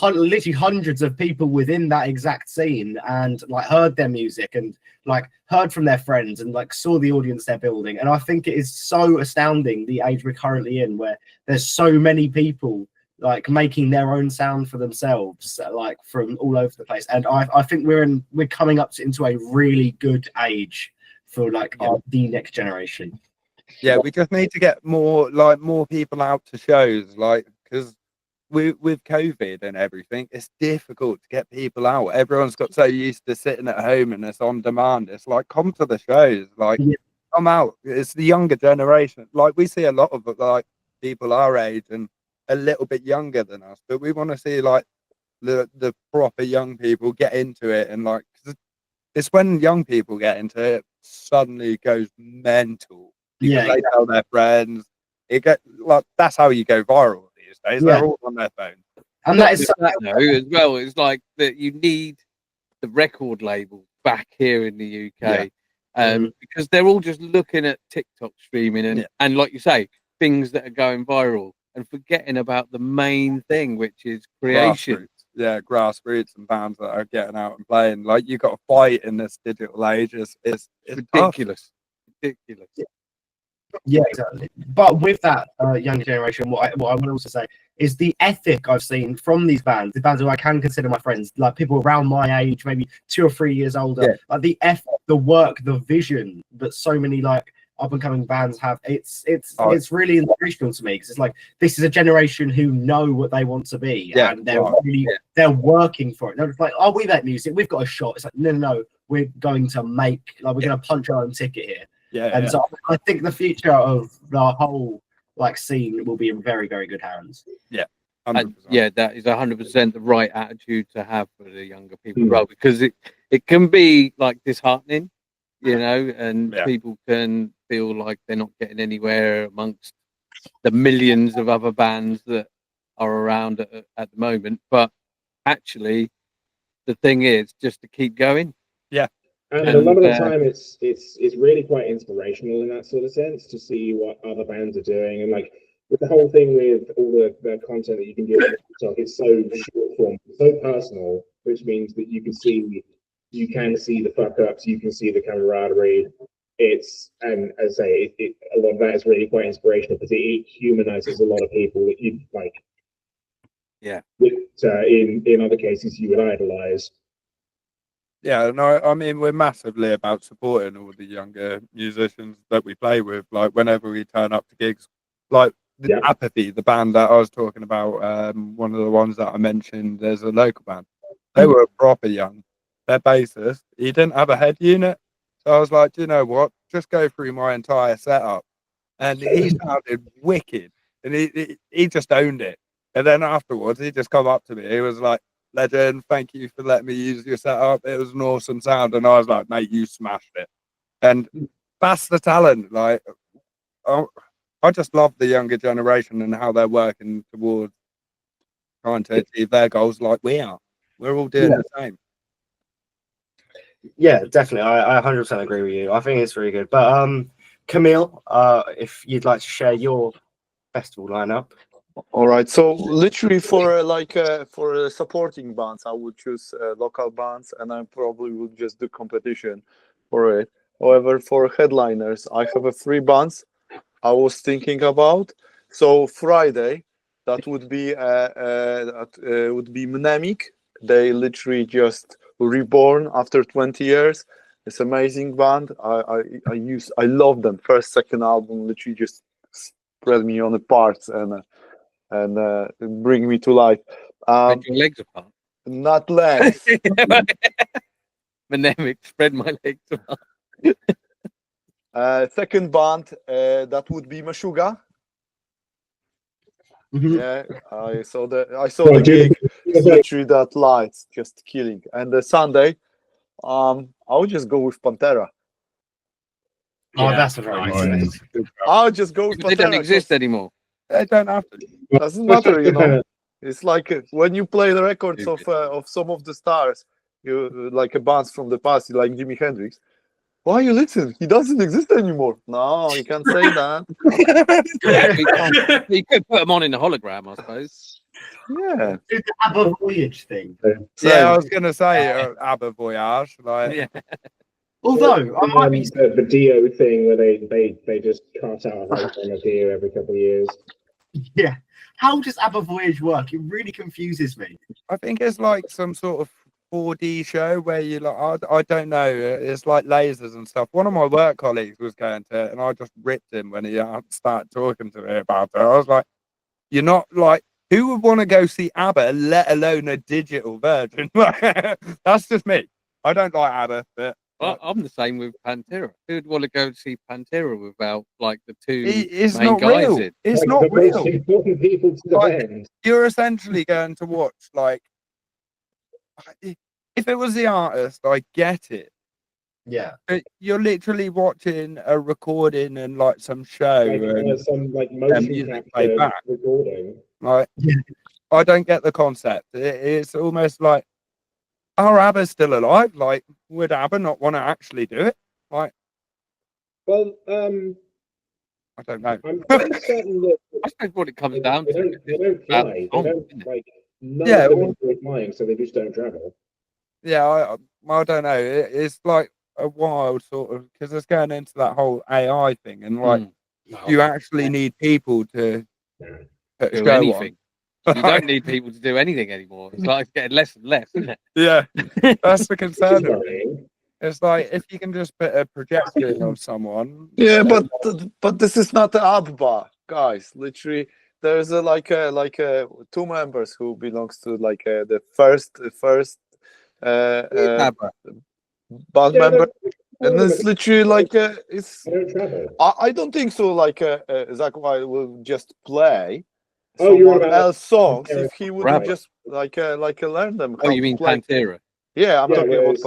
literally hundreds of people within that exact scene, and like heard their music and like heard from their friends and like saw the audience they're building. And I think it is so astounding the age we're currently in, where there's so many people like making their own sound for themselves, like from all over the place. And I think we're coming up into a really good age for like the next generation. Yeah, we just need to get more people out to shows, like, because with COVID and everything, it's difficult to get people out. Everyone's got so used to sitting at home and it's on demand. It's like, come to the shows, like come out. It's the younger generation. Like, we see a lot of like people our age and a little bit younger than us, but we want to see like the proper young people get into it. And like, it's when young people get into it, suddenly it goes mental. Because they tell their friends. It get like, that's how you go viral these days. They're all on their phone. And that is that though, as well. It's like that you need the record label back here in the UK, because they're all just looking at TikTok streaming and like you say, things that are going viral, and forgetting about the main thing, which is creation. Grassroots and bands that are getting out and playing. Like, you got to fight in this digital age. It's ridiculous. Ridiculous. Yeah, exactly. But with that younger generation, what I would also say is the ethic I've seen from these bands, the bands who I can consider my friends, like people around my age, maybe 2 or 3 years older, like the effort, the work, the vision that so many like up and coming bands have. It's really inspirational to me, because it's like, this is a generation who know what they want to be, and they're working for it. They're just like, oh, we make music, we've got a shot. It's like, no, we're going to we're going to punch our own ticket here. So I think the future of the whole like scene will be in very, very good hands. That is 100% the right attitude to have for the younger people, well, because it can be like disheartening, you know, and people can feel like they're not getting anywhere amongst the millions of other bands that are around at the moment. But actually, the thing is just to keep going. And a lot of the time, it's really quite inspirational in that sort of sense, to see what other bands are doing. And like with the whole thing with all the content that you can do on TikTok, it's so short form, so personal, which means that you can see the fuck ups, you can see the camaraderie. And as I say, a lot of that is really quite inspirational because it humanizes a lot of people that you like. Yeah. In other cases, you would idolize. Yeah, no, I mean, we're massively about supporting all the younger musicians that we play with. Like, whenever we turn up to gigs, like the Apathy, the band that I was talking about, one of the ones that I mentioned, there's a local band. They were proper young. Their bassist, he didn't have a head unit. So I was like, do you know what? Just go through my entire setup. And he sounded wicked. And he just owned it. And then afterwards, he just come up to me. He was like, legend, thank you for letting me use your setup. It was an awesome sound. And I was like, mate, you smashed it. And that's the talent. Like, I just love the younger generation and how they're working towards trying to achieve their goals like we are. We're all doing the same. Yeah, definitely. I 100% agree with you. I think it's really good. But Camille, if you'd like to share your festival lineup. All right. So literally for supporting bands, I would choose local bands, and I probably would just do competition for it. However, for headliners, I have 3 bands I was thinking about. So Friday, that would be Mnemonic. They literally just reborn after 20 years. It's amazing band. I love them. First, second album literally just spread me on the parts and bring me to life. Spread your legs apart. Not legs. Mnemonic, spread my legs apart. Second band, that would be Meshuggah. Mhm. Yeah, I saw the gig. It's literally that lights just killing. And the Sunday, I would just go with Pantera. Oh, Yeah, that's a very nice. nice. I would just go with Pantera. They don't exist anymore. They don't have to. Doesn't matter, you know. It's like when you play the records of some of the stars, you like a bands from the past, like Jimi Hendrix. Why you listen? He doesn't exist anymore. No, you can't say that. You could put them on in a hologram, I suppose. Yeah. Do the ABBA Voyage thing. Yeah, I was gonna say ABBA Voyage. Like, Yeah. Although I might be The Dio thing where they just cut out a whole thing of Dio every couple of years. Yeah. How does ABBA Voyage work? It really confuses me. I think it's like some sort of 4D show where you like, I don't know, it's like lasers and stuff. One of my work colleagues was going to it, and I just ripped him when he started talking to me about it. I was like, you're not like, who would want to go see ABBA, let alone a digital version? That's just me. I don't like ABBA, but I'm the same with Pantera. Who'd want to go see Pantera without like the two it's main not guys real. in? It's Like, not the most real. important people to the Like, band. You're essentially going to watch, like, if it was the artist, I get it. Yeah. But you're literally watching a recording and like some show and Some like motion music capture playback. recording. Like, I don't get the concept. It's almost like, are ABBA still alive? Like, would ABBA not want to actually do it? Like, Well, I don't know. I'm pretty certain that I suppose what it comes down they to don't is fly. about They song, don't isn't it? like none Yeah, of them well- enjoy flying, so they just don't travel. Yeah, I don't know. It's like a wild sort of, because it's going into that whole AI thing, and like, you actually need people to put a Do show anything. on. You don't need people to do anything anymore. It's like it's getting less and less, isn't it? Yeah, that's the concern of it. Worrying. It's like, if you can just put a projector on someone. Yeah, but this is not the ABBA, guys. Literally, there's two members who belongs to like the first ABBA. band Yeah, member, no, and it's literally like it's. they don't travel. I don't think so. Like Zach White will just play Oh, you're someone about else's songs Pantera, if he would right. just learn them. Oh, how you to mean play. Pantera? Yeah, I'm yeah, talking about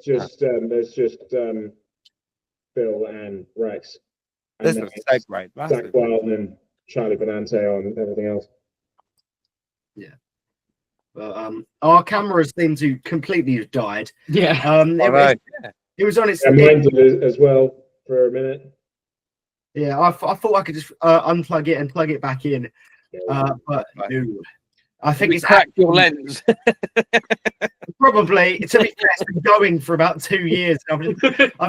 there's, Pantera. there's just Phil and Rex. This And is then a segue. Zach Massive. Wild and Charlie Benante on everything else. But our cameras seem to completely have died. Yeah. It was on its. And mine did as well for a minute. Yeah, I thought I could just unplug it and plug it back in, but no. I think it's crack your lens. probably, to be fair, it's been going for about 2 years. I've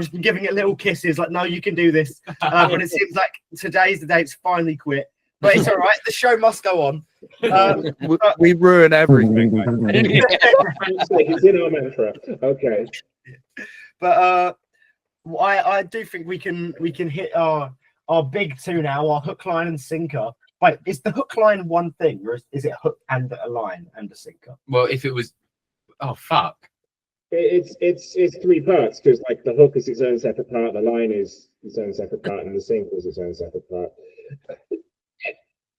just been giving it little kisses, like, no, you can do this. But it seems like today's the day it's finally quit. But it's all right. The show must go on. We ruin everything. Mate. It's in our mantra. Okay. But I do think we can hit our big two now, our hook, line, and sinker. Wait, is the hook line one thing, or is it hook and a line and a sinker? Well, if it was, oh fuck. It's 3 parts, because like the hook is its own separate part, the line is its own separate part, and the sinker is its own separate part.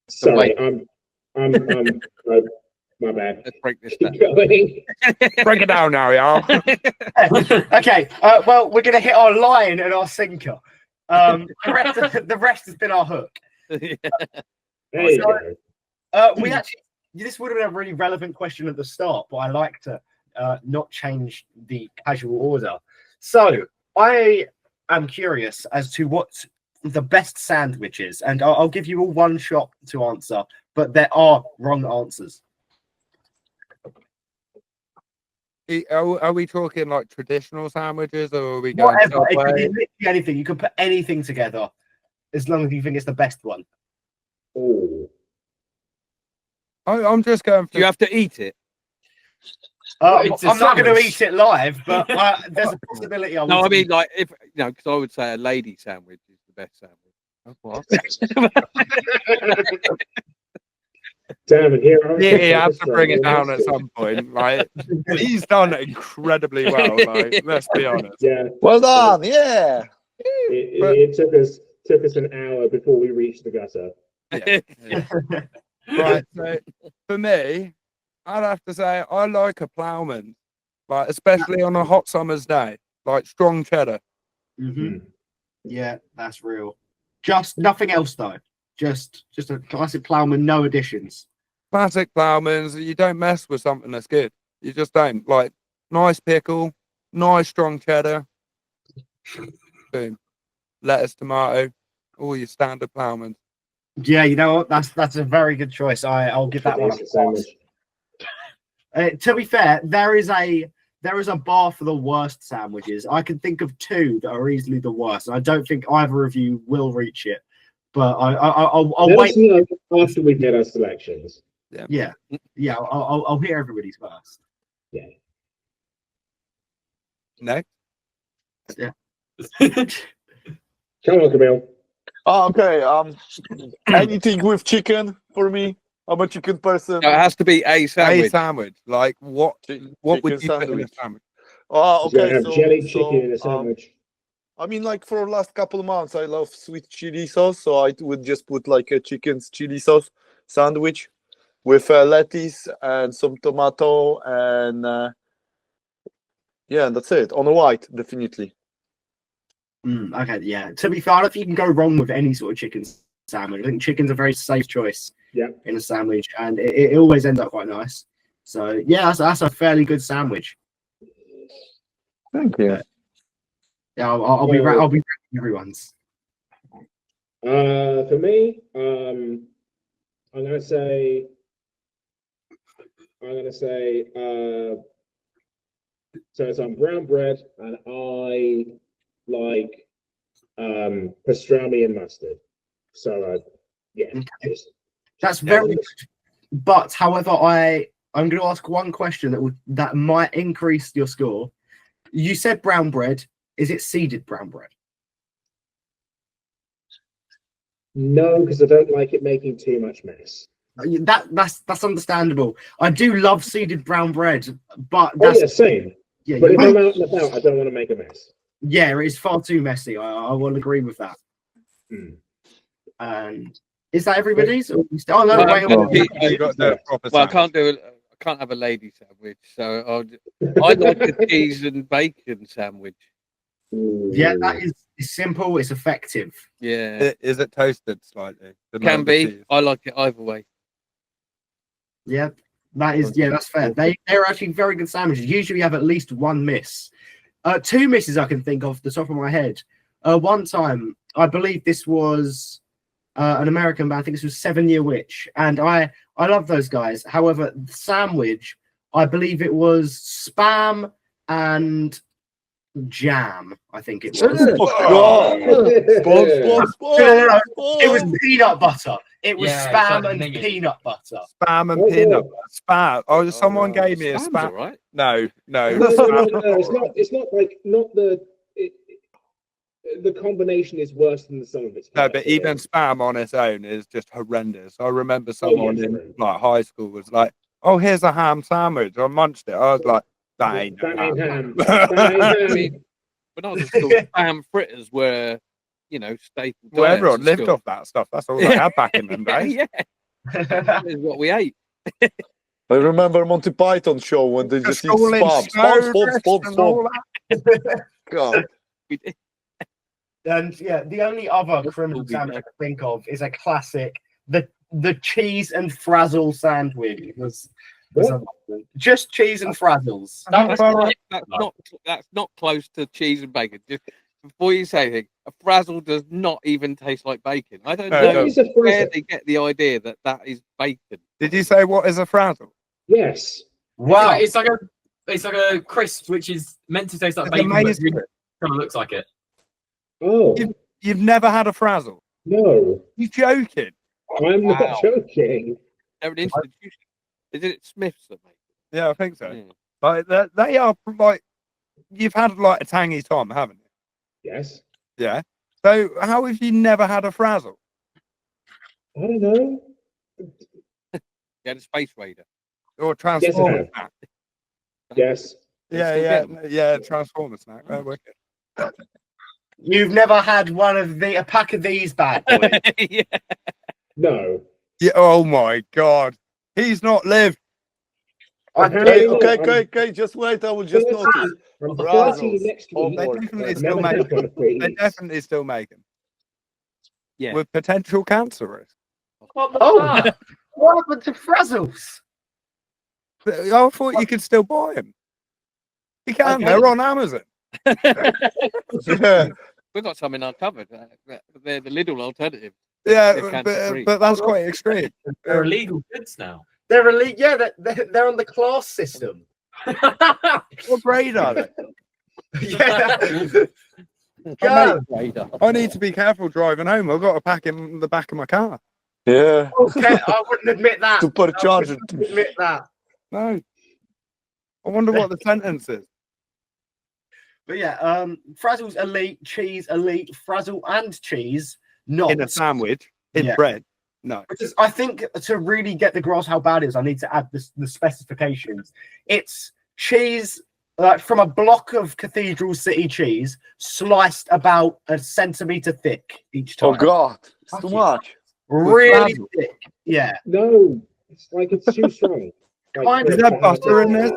Sorry, I'm my bad. Let's break this Keep down. going. Break it down now, y'all. Okay, well, we're going to hit our line and our sinker. The rest has been our hook. There you go. We actually, this would have been a really relevant question at the start, but I like to not change the casual order. So I am curious as to what the best sandwich is, and I'll give you all one shot to answer, but there are wrong answers. Are we talking like traditional sandwiches, or are we going Whatever, it could be Subway? literally anything. You can put anything together as long as you think it's the best one. Oh, I'm just going for Do you have to eat it? It's a I'm not going to sandwich. eat it live, but there's a possibility. I No, will. I mean like if because I would say a lady sandwich is the best sandwich. Oh, what? damn it! Here, Yeah, you have to bring it down at some point. Like he's done incredibly well. Like let's be honest. Yeah, Well done. Yeah. it took us an hour before we reached the gutter. Right. So for me, I'd have to say I like a ploughman, like especially on a hot summer's day, like strong cheddar. Mhm. Yeah, that's real. Just nothing else though. Just a classic ploughman, no additions. Classic ploughmans. You don't mess with something that's good. You just don't. Like nice pickle, nice strong cheddar. Boom. Lettuce, tomato, all your standard ploughmans. Yeah, you know what? That's a very good choice. I'll give that one a Basic pass. sandwich. To be fair, there is a bar for the worst sandwiches. I can think of 2 that are easily the worst. I don't think either of you will reach it, but I'll Let wait. us know after we get our selections. Yeah, I'll hear everybody's first. Yeah. No. Come on, Camille. Oh, okay. Anything with chicken for me. I'm a chicken person. No, it has to be a A sandwich. sandwich. Like what? What would you Chicken put in a sandwich. sandwich? Oh, You're okay. gonna have jelly chicken in a sandwich. I mean, like for the last couple of months, I love sweet chili sauce, so I would just put like a chicken's chili sauce sandwich with lettuce and some tomato and yeah, that's it. On a white, definitely. Okay, yeah. To be fair, I don't think you can go wrong with any sort of chicken sandwich. I think chicken's a very safe choice. Yeah. In a sandwich, and it always ends up quite nice. So yeah, that's a fairly good sandwich. Thank you. Yeah, I'll be ranking everyone's. For me, I'm gonna say, so it's on brown bread, and I like pastrami and mustard. So yeah, Okay. That's very good. But however, I'm going to ask one question that might increase your score. You said brown bread. Is it seeded brown bread? no, because I don't like it making too much mess. That's understandable. I do love seeded brown bread, but Oh yeah, same. yeah, But if I'm out and about, I don't want to make a mess. yeah, it's far too messy. I will agree with that. Mm. And is that everybody's? Oh no, Well, wait, well, wait. You got the proper Well, I sandwich. can't have a lady sandwich, so I'd like a cheese and bacon sandwich. Yeah, that is it's simple. It's effective. Yeah, Is it toasted slightly? can be. I like it either way. Yeah, that's fair. They're actually very good sandwiches. Usually you have at least one miss. 2 misses I can think of off the top of my head. One time, I believe this was an American band. I think this was 7 Year Witch, and I I love those guys. However, Sandwich, I believe it was Spam and Jam. I think it was. It was peanut butter. It was spam and peanut butter. Spam and peanut butter. Spam. Oh, someone gave me a Spam's spam. all right. No. No, it's not like the combination is worse than the sum of its No, parts. but even spam on its own is just horrendous. I remember someone in like high school was like, "Oh, here's a ham sandwich." I munched it. I was like, "That ain't no ham." When I was at school, spam fritters were, staple Well, diets everyone at lived school. off that stuff. That's all they had back in them days. Yeah, that is what we ate. I remember Monty Python show when they just eat School in spam. snow Spam. drifts and all that. God. We did. And yeah, the only other criminal sandwich I can think of is a classic, the cheese and frazzle sandwich. Just cheese and frazzles. That's not close to cheese and bacon. Just before you say anything, a frazzle does not even taste like bacon. I don't know where they get the idea that is bacon. Did you say what is a frazzle? Yes. Wow. It's like a crisp which is meant to taste like bacon, but really kind of looks like it. Oh. You've never had a frazzle? No. You joking? I'm not joking. They're an institution. Is it Smith's that make it? Yeah, I think so. Yeah. Like they are like you've had like a tangy Tom, haven't you? Yes. Yeah. So how have you never had a frazzle? I don't know. You had a Space Raider. Or Transformer snack? Yes. Yeah, Transformer snack. Oh, wicked. You've never had a pack of these bad boys? Yeah. No. Yeah. Oh my God. He's not lived. Okay. Just wait. I will just notice. I'm Frazzles. 30 next week. They definitely still make them. They definitely still make them. Yeah. With potential cancer risk. Oh, what happened to frazzles? I thought you could still buy them. You can. Okay. They're on Amazon. Yeah. We've got some in our cupboard. They're the little alternative. Yeah, They're cancer-free. but that's quite extreme. They're illegal goods now. They're elite. Yeah, they're on the class system. What grade are they? Yeah. I need to be careful driving home. I've got a pack in the back of my car. Yeah. Okay, I wouldn't admit that. Supercharger. I wouldn't admit that. No. I wonder what the sentence is. But yeah, frazzles elite, cheese elite, frazzle and cheese not. In a sandwich, in bread. No. Because I think to really get the grasp how bad it is, I need to add the specifications. It's cheese from a block of Cathedral City cheese, sliced about a centimeter thick each time. Oh God, it's too much. Really thick. Yeah. No, it's too strong. Is there butter in this?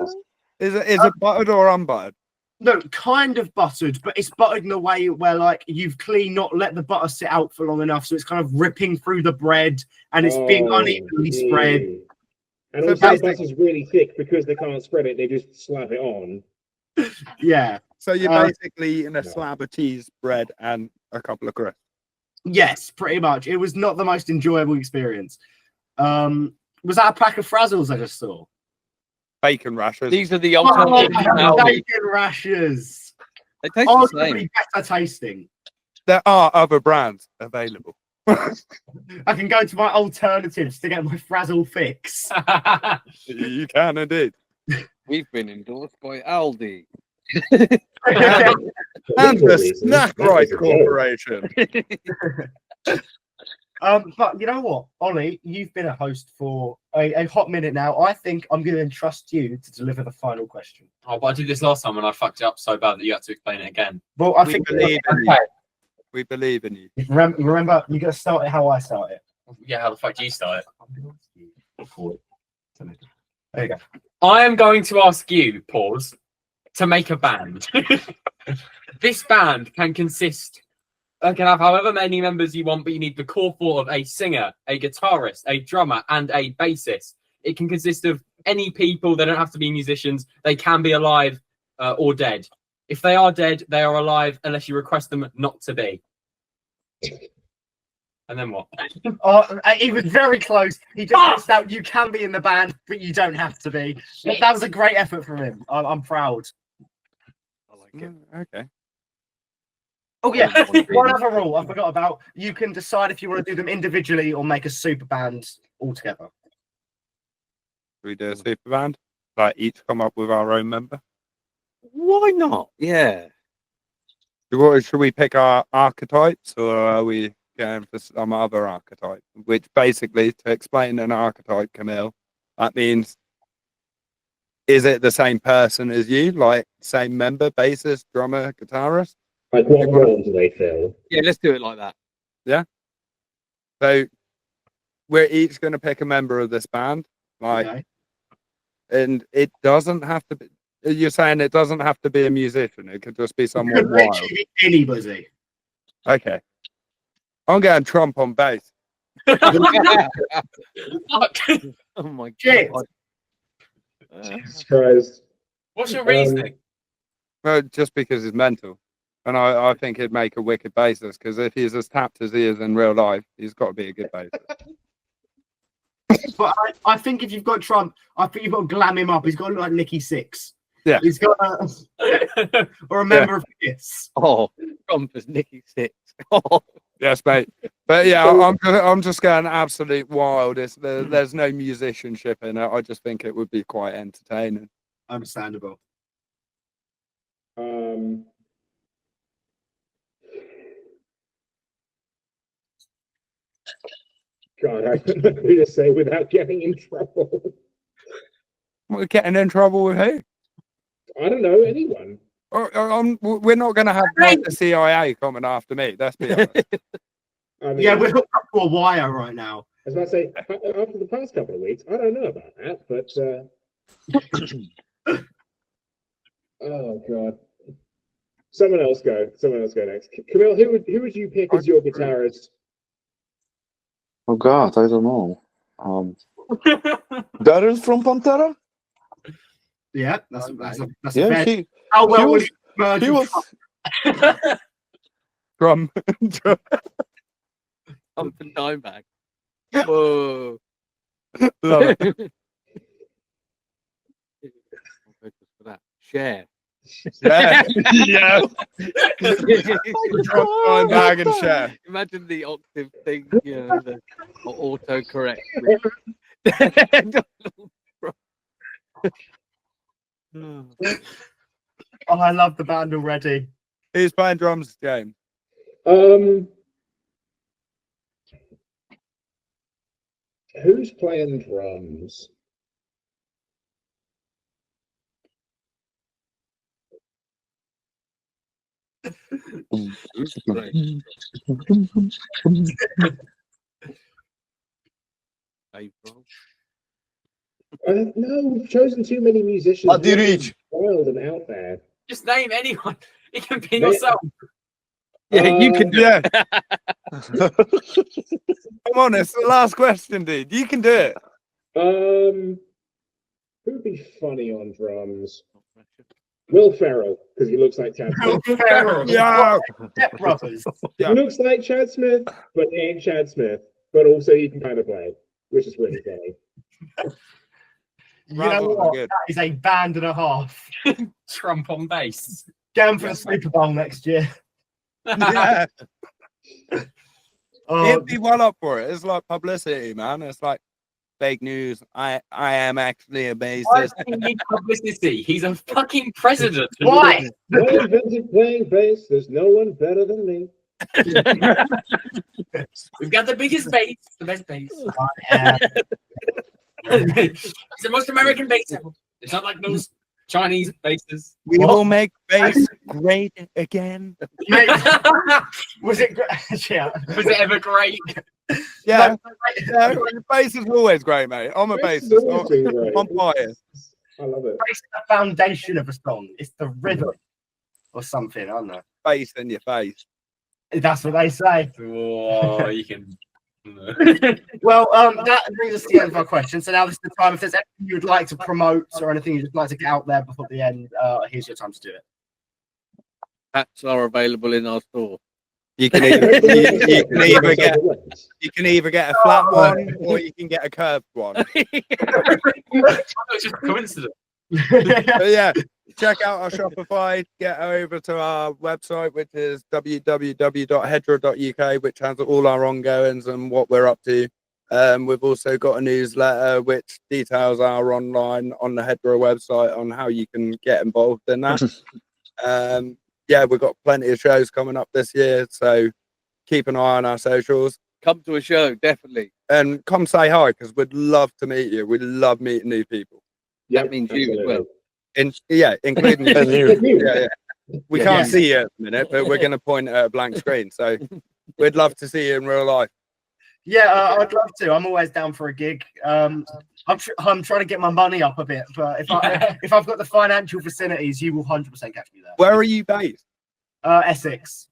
Is it buttered or unbuttered? No, kind of buttered, but it's buttered in a way where you've clearly not let the butter sit out for long enough, so it's kind of ripping through the bread and it's being unevenly spread. And also the butter's really thick because they can't spread it; they just slap it on. Yeah. So you're basically eating a slab of cheese, bread, and a couple of crisps. Yes, pretty much. It was not the most enjoyable experience. Was that a pack of frazzles I just saw? Bacon rashers. These are the alternative. Bacon rashers. They taste the same. Arguably better tasting. There are other brands available. I can go to my alternatives to get my frazzle fix. You can indeed. We've been endorsed by Aldi. And the Snack Right Corporation. But you know what, Ollie, you've been a host for a hot minute now. I think I'm going to entrust you to deliver the final question. Oh, but I did this last time and I fucked it up so bad that you had to explain it again. Well, I We think believe in you. We believe in you. remember, you got to start it how I start it. Yeah, how the fuck do you start it? There you go. I am going to ask you, pause, to make a band. This band can have however many members you want, but you need the core four of a singer, a guitarist, a drummer, and a bassist. It can consist of any people. They don't have to be musicians. They can be alive or dead. If they are dead, they are alive unless you request them not to be. And then what? Oh, he was very close. He just missed out. You can be in the band, but you don't have to be. That was a great effort from him. I'm proud. I like it. Okay. Oh yeah, I wouldn't be one in- other rule I forgot about. You can decide if you want to do them individually or make a super band altogether. Should we do a super band? Like each come up with our own member? Why not? Yeah. Should we pick our archetypes, or are we going for some other archetype? Which basically, to explain an archetype, Camille, that means, is it the same person as you, like same member, bassist, drummer, guitarist? Like, what role do they fill? Yeah, let's do it like that. So we're each going to pick a member of this band, like, Okay. and it doesn't have to be. You're saying it doesn't have to be a musician; it could just be Could someone wild. literally be anybody. Okay, I'm going Trump on bass. Fuck. Oh my Shit. god. Jesus Christ. What's your reasoning? Well, just because he's mental. And I think he'd make a wicked bassist, because if he's as tapped as he is in real life, he's got to be a good bassist. But I think if you've got Trump, I think you've got to glam him up. He's got to look like Nicky Six. Yeah. He's got or a member of Kiss. Oh, Trump is Nicky Six. Oh, Yes, mate. But yeah, I'm just going absolute wild. There's no musicianship in it. I just think it would be quite entertaining. Understandable. God, I don't know who to say without getting in trouble. We're getting in trouble with who? I don't know, anyone. We're not going to have like, the CIA coming after me. Let's be honest. I mean, Yeah, we're hooked up to a wire right now. I was about to say, after the past couple of weeks, I don't know about that, but oh god. Someone else go next. Camille, who would you pick as your guitarist? Oh God, I don't know. Daryl from Pantera? Yeah, that's a Yeah, fair. How well he would was- he merge he with was. Drum. Trump and Dimebag. Whoa. Love it. For that. Share. Yeah. Yeah. Drum, time, bag, and share. Imagine the octave thing, you know, the autocorrect. Oh, I love the band already. Who's playing drums, James? Who's playing drums? No, we've chosen too many musicians. Buddy Rich. Wild and out there. Just name anyone. It can be Yeah. yourself. Yeah, you can do Yeah. Come on, it's the last question, dude. You can do it. Who'd be funny on drums? Will Ferrell, because he looks like Chad Smith. Yeah. Step Brothers. Yeah. He looks like Chad Smith, but he ain't Chad Smith. But also he can kind of play, which is really funny. You Bravo, know what? good. That is a band and a half. Trump on bass. Get him for the Super Bowl next year. Yeah. Oh, He'd be well up for it. It's like publicity, man. It's like fake news. I am actually a Why bassist. does he need publicity? He's a fucking president. why? I invented playing bass. There's no one better than me. We've got the biggest bass, the best bass. Yeah. It's the most American bass ever. It's not like those Chinese basses. We will make bass great again. Mate, was it great? Yeah. Was it ever great? Yeah, yeah, bass is always great, mate. I'm a Bass has bassist. always been great. I'm biased. I love it. It's the foundation of a song. It's the rhythm or something. I don't know. Bass in your face. That's what they say. Oh, you can. Well, that brings us to the end of our questions. So now this is the time. If there's anything you would like to promote or anything you'd like to get out there before the end, here's your time to do it. Hats are available in our store. You can either, you can either get a flat one or you can get a curved one. It's just a coincidence. But yeah, check out our Shopify. Get over to our website, which is www.hedra.uk, which has all our ongoings and what we're up to. We've also got a newsletter which details our online on the Hedra website on how you can get involved in that. Yeah, we've got plenty of shows coming up this year, so keep an eye on our socials. Come to a show, definitely. And come say hi, because we'd love to meet you. We love meeting new people. That means you as well. Including And you. Yeah. We can't see you at the minute, but we're going to point at a blank screen. So we'd love to see you in real life. Yeah, I'd love to. I'm always down for a gig. I'm trying to get my money up a bit, but if I've got the financial facilities, you will 100% catch me there. Where are you based? Essex.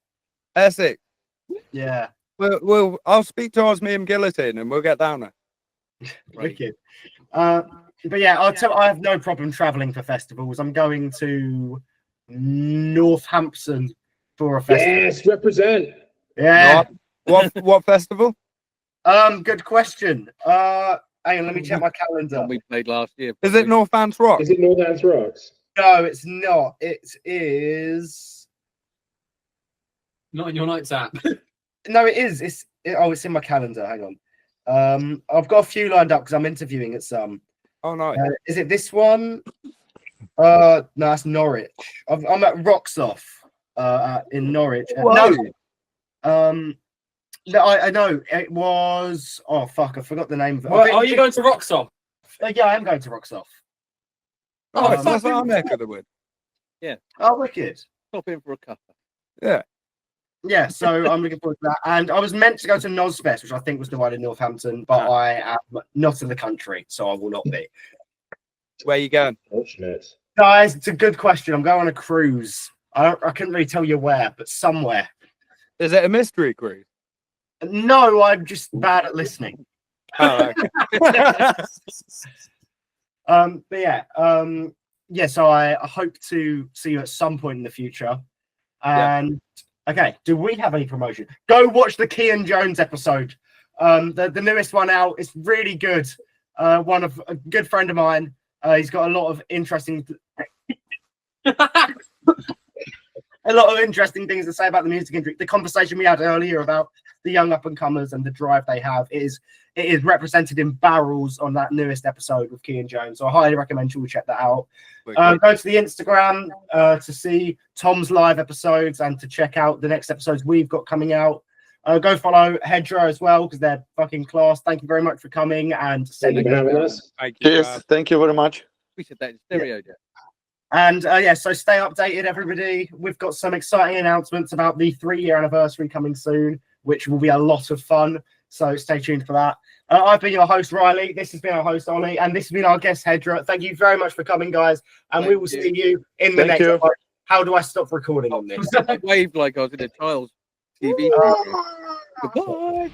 Essex. Yeah. Well, I'll speak to Osmium Guillotine and we'll get down there. Wicked. But yeah, I have no problem traveling for festivals. I'm going to Northampton for a festival. Yes, represent. Yeah. What festival? Good question. Hang on, let me check my calendar. One we played last year. Is it Northants Rock? Is it Northants Rocks? No, it's not. It is. Not in your notes app. No, it is. It's in my calendar. Hang on. I've got a few lined up because I'm interviewing at some. Oh, nice. Is it this one? No, that's Norwich. I'm at Rocksoff in Norwich. No, I know it was. Oh fuck, I forgot the name of it. Well, are you going to Rocksoff? Yeah, I am going to Rocksoff. Oh, that's our neck of the wood. Oh, wicked. Pop in for a cuppa. Yeah. Yeah, so I'm looking forward to that. And I was meant to go to Nosfest, which I think was the one in Northampton, but I am not in the country, so I will not be. Where you going? Fortunate. Guys, it's a good question. I'm going on a cruise. I couldn't really tell you where, but somewhere. Is it a mystery cruise? No, I'm just bad at listening. Oh, okay. But yeah, so I hope to see you at some point in the future. And okay, do we have any promotion? Go watch the Keeaun Jones episode. The newest one out. It's really good. One of a good friend of mine. He's got a lot of interesting things to say about the music industry. The conversation we had earlier about the young up and comers and the drive they have it is represented in barrels on that newest episode with Keeaun Jones. So I highly recommend you check that out. Go to the Instagram to see Tom's live episodes and to check out the next episodes we've got coming out. Go follow Hedra as well because they're fucking class. Thank you very much for coming and Thank you for having us. Thank you. Cheers. Thank you very much. We said that in stereo. And so stay updated, everybody. We've got some exciting announcements about the 3-year anniversary coming soon, which will be a lot of fun. So stay tuned for that. I've been your host, Riley. This has been our host, Ollie. And this has been our guest, Hedra. Thank you very much for coming, guys. And we will see you in the next one. How do I stop recording on this? I waved like I was in a child's TV. Goodbye.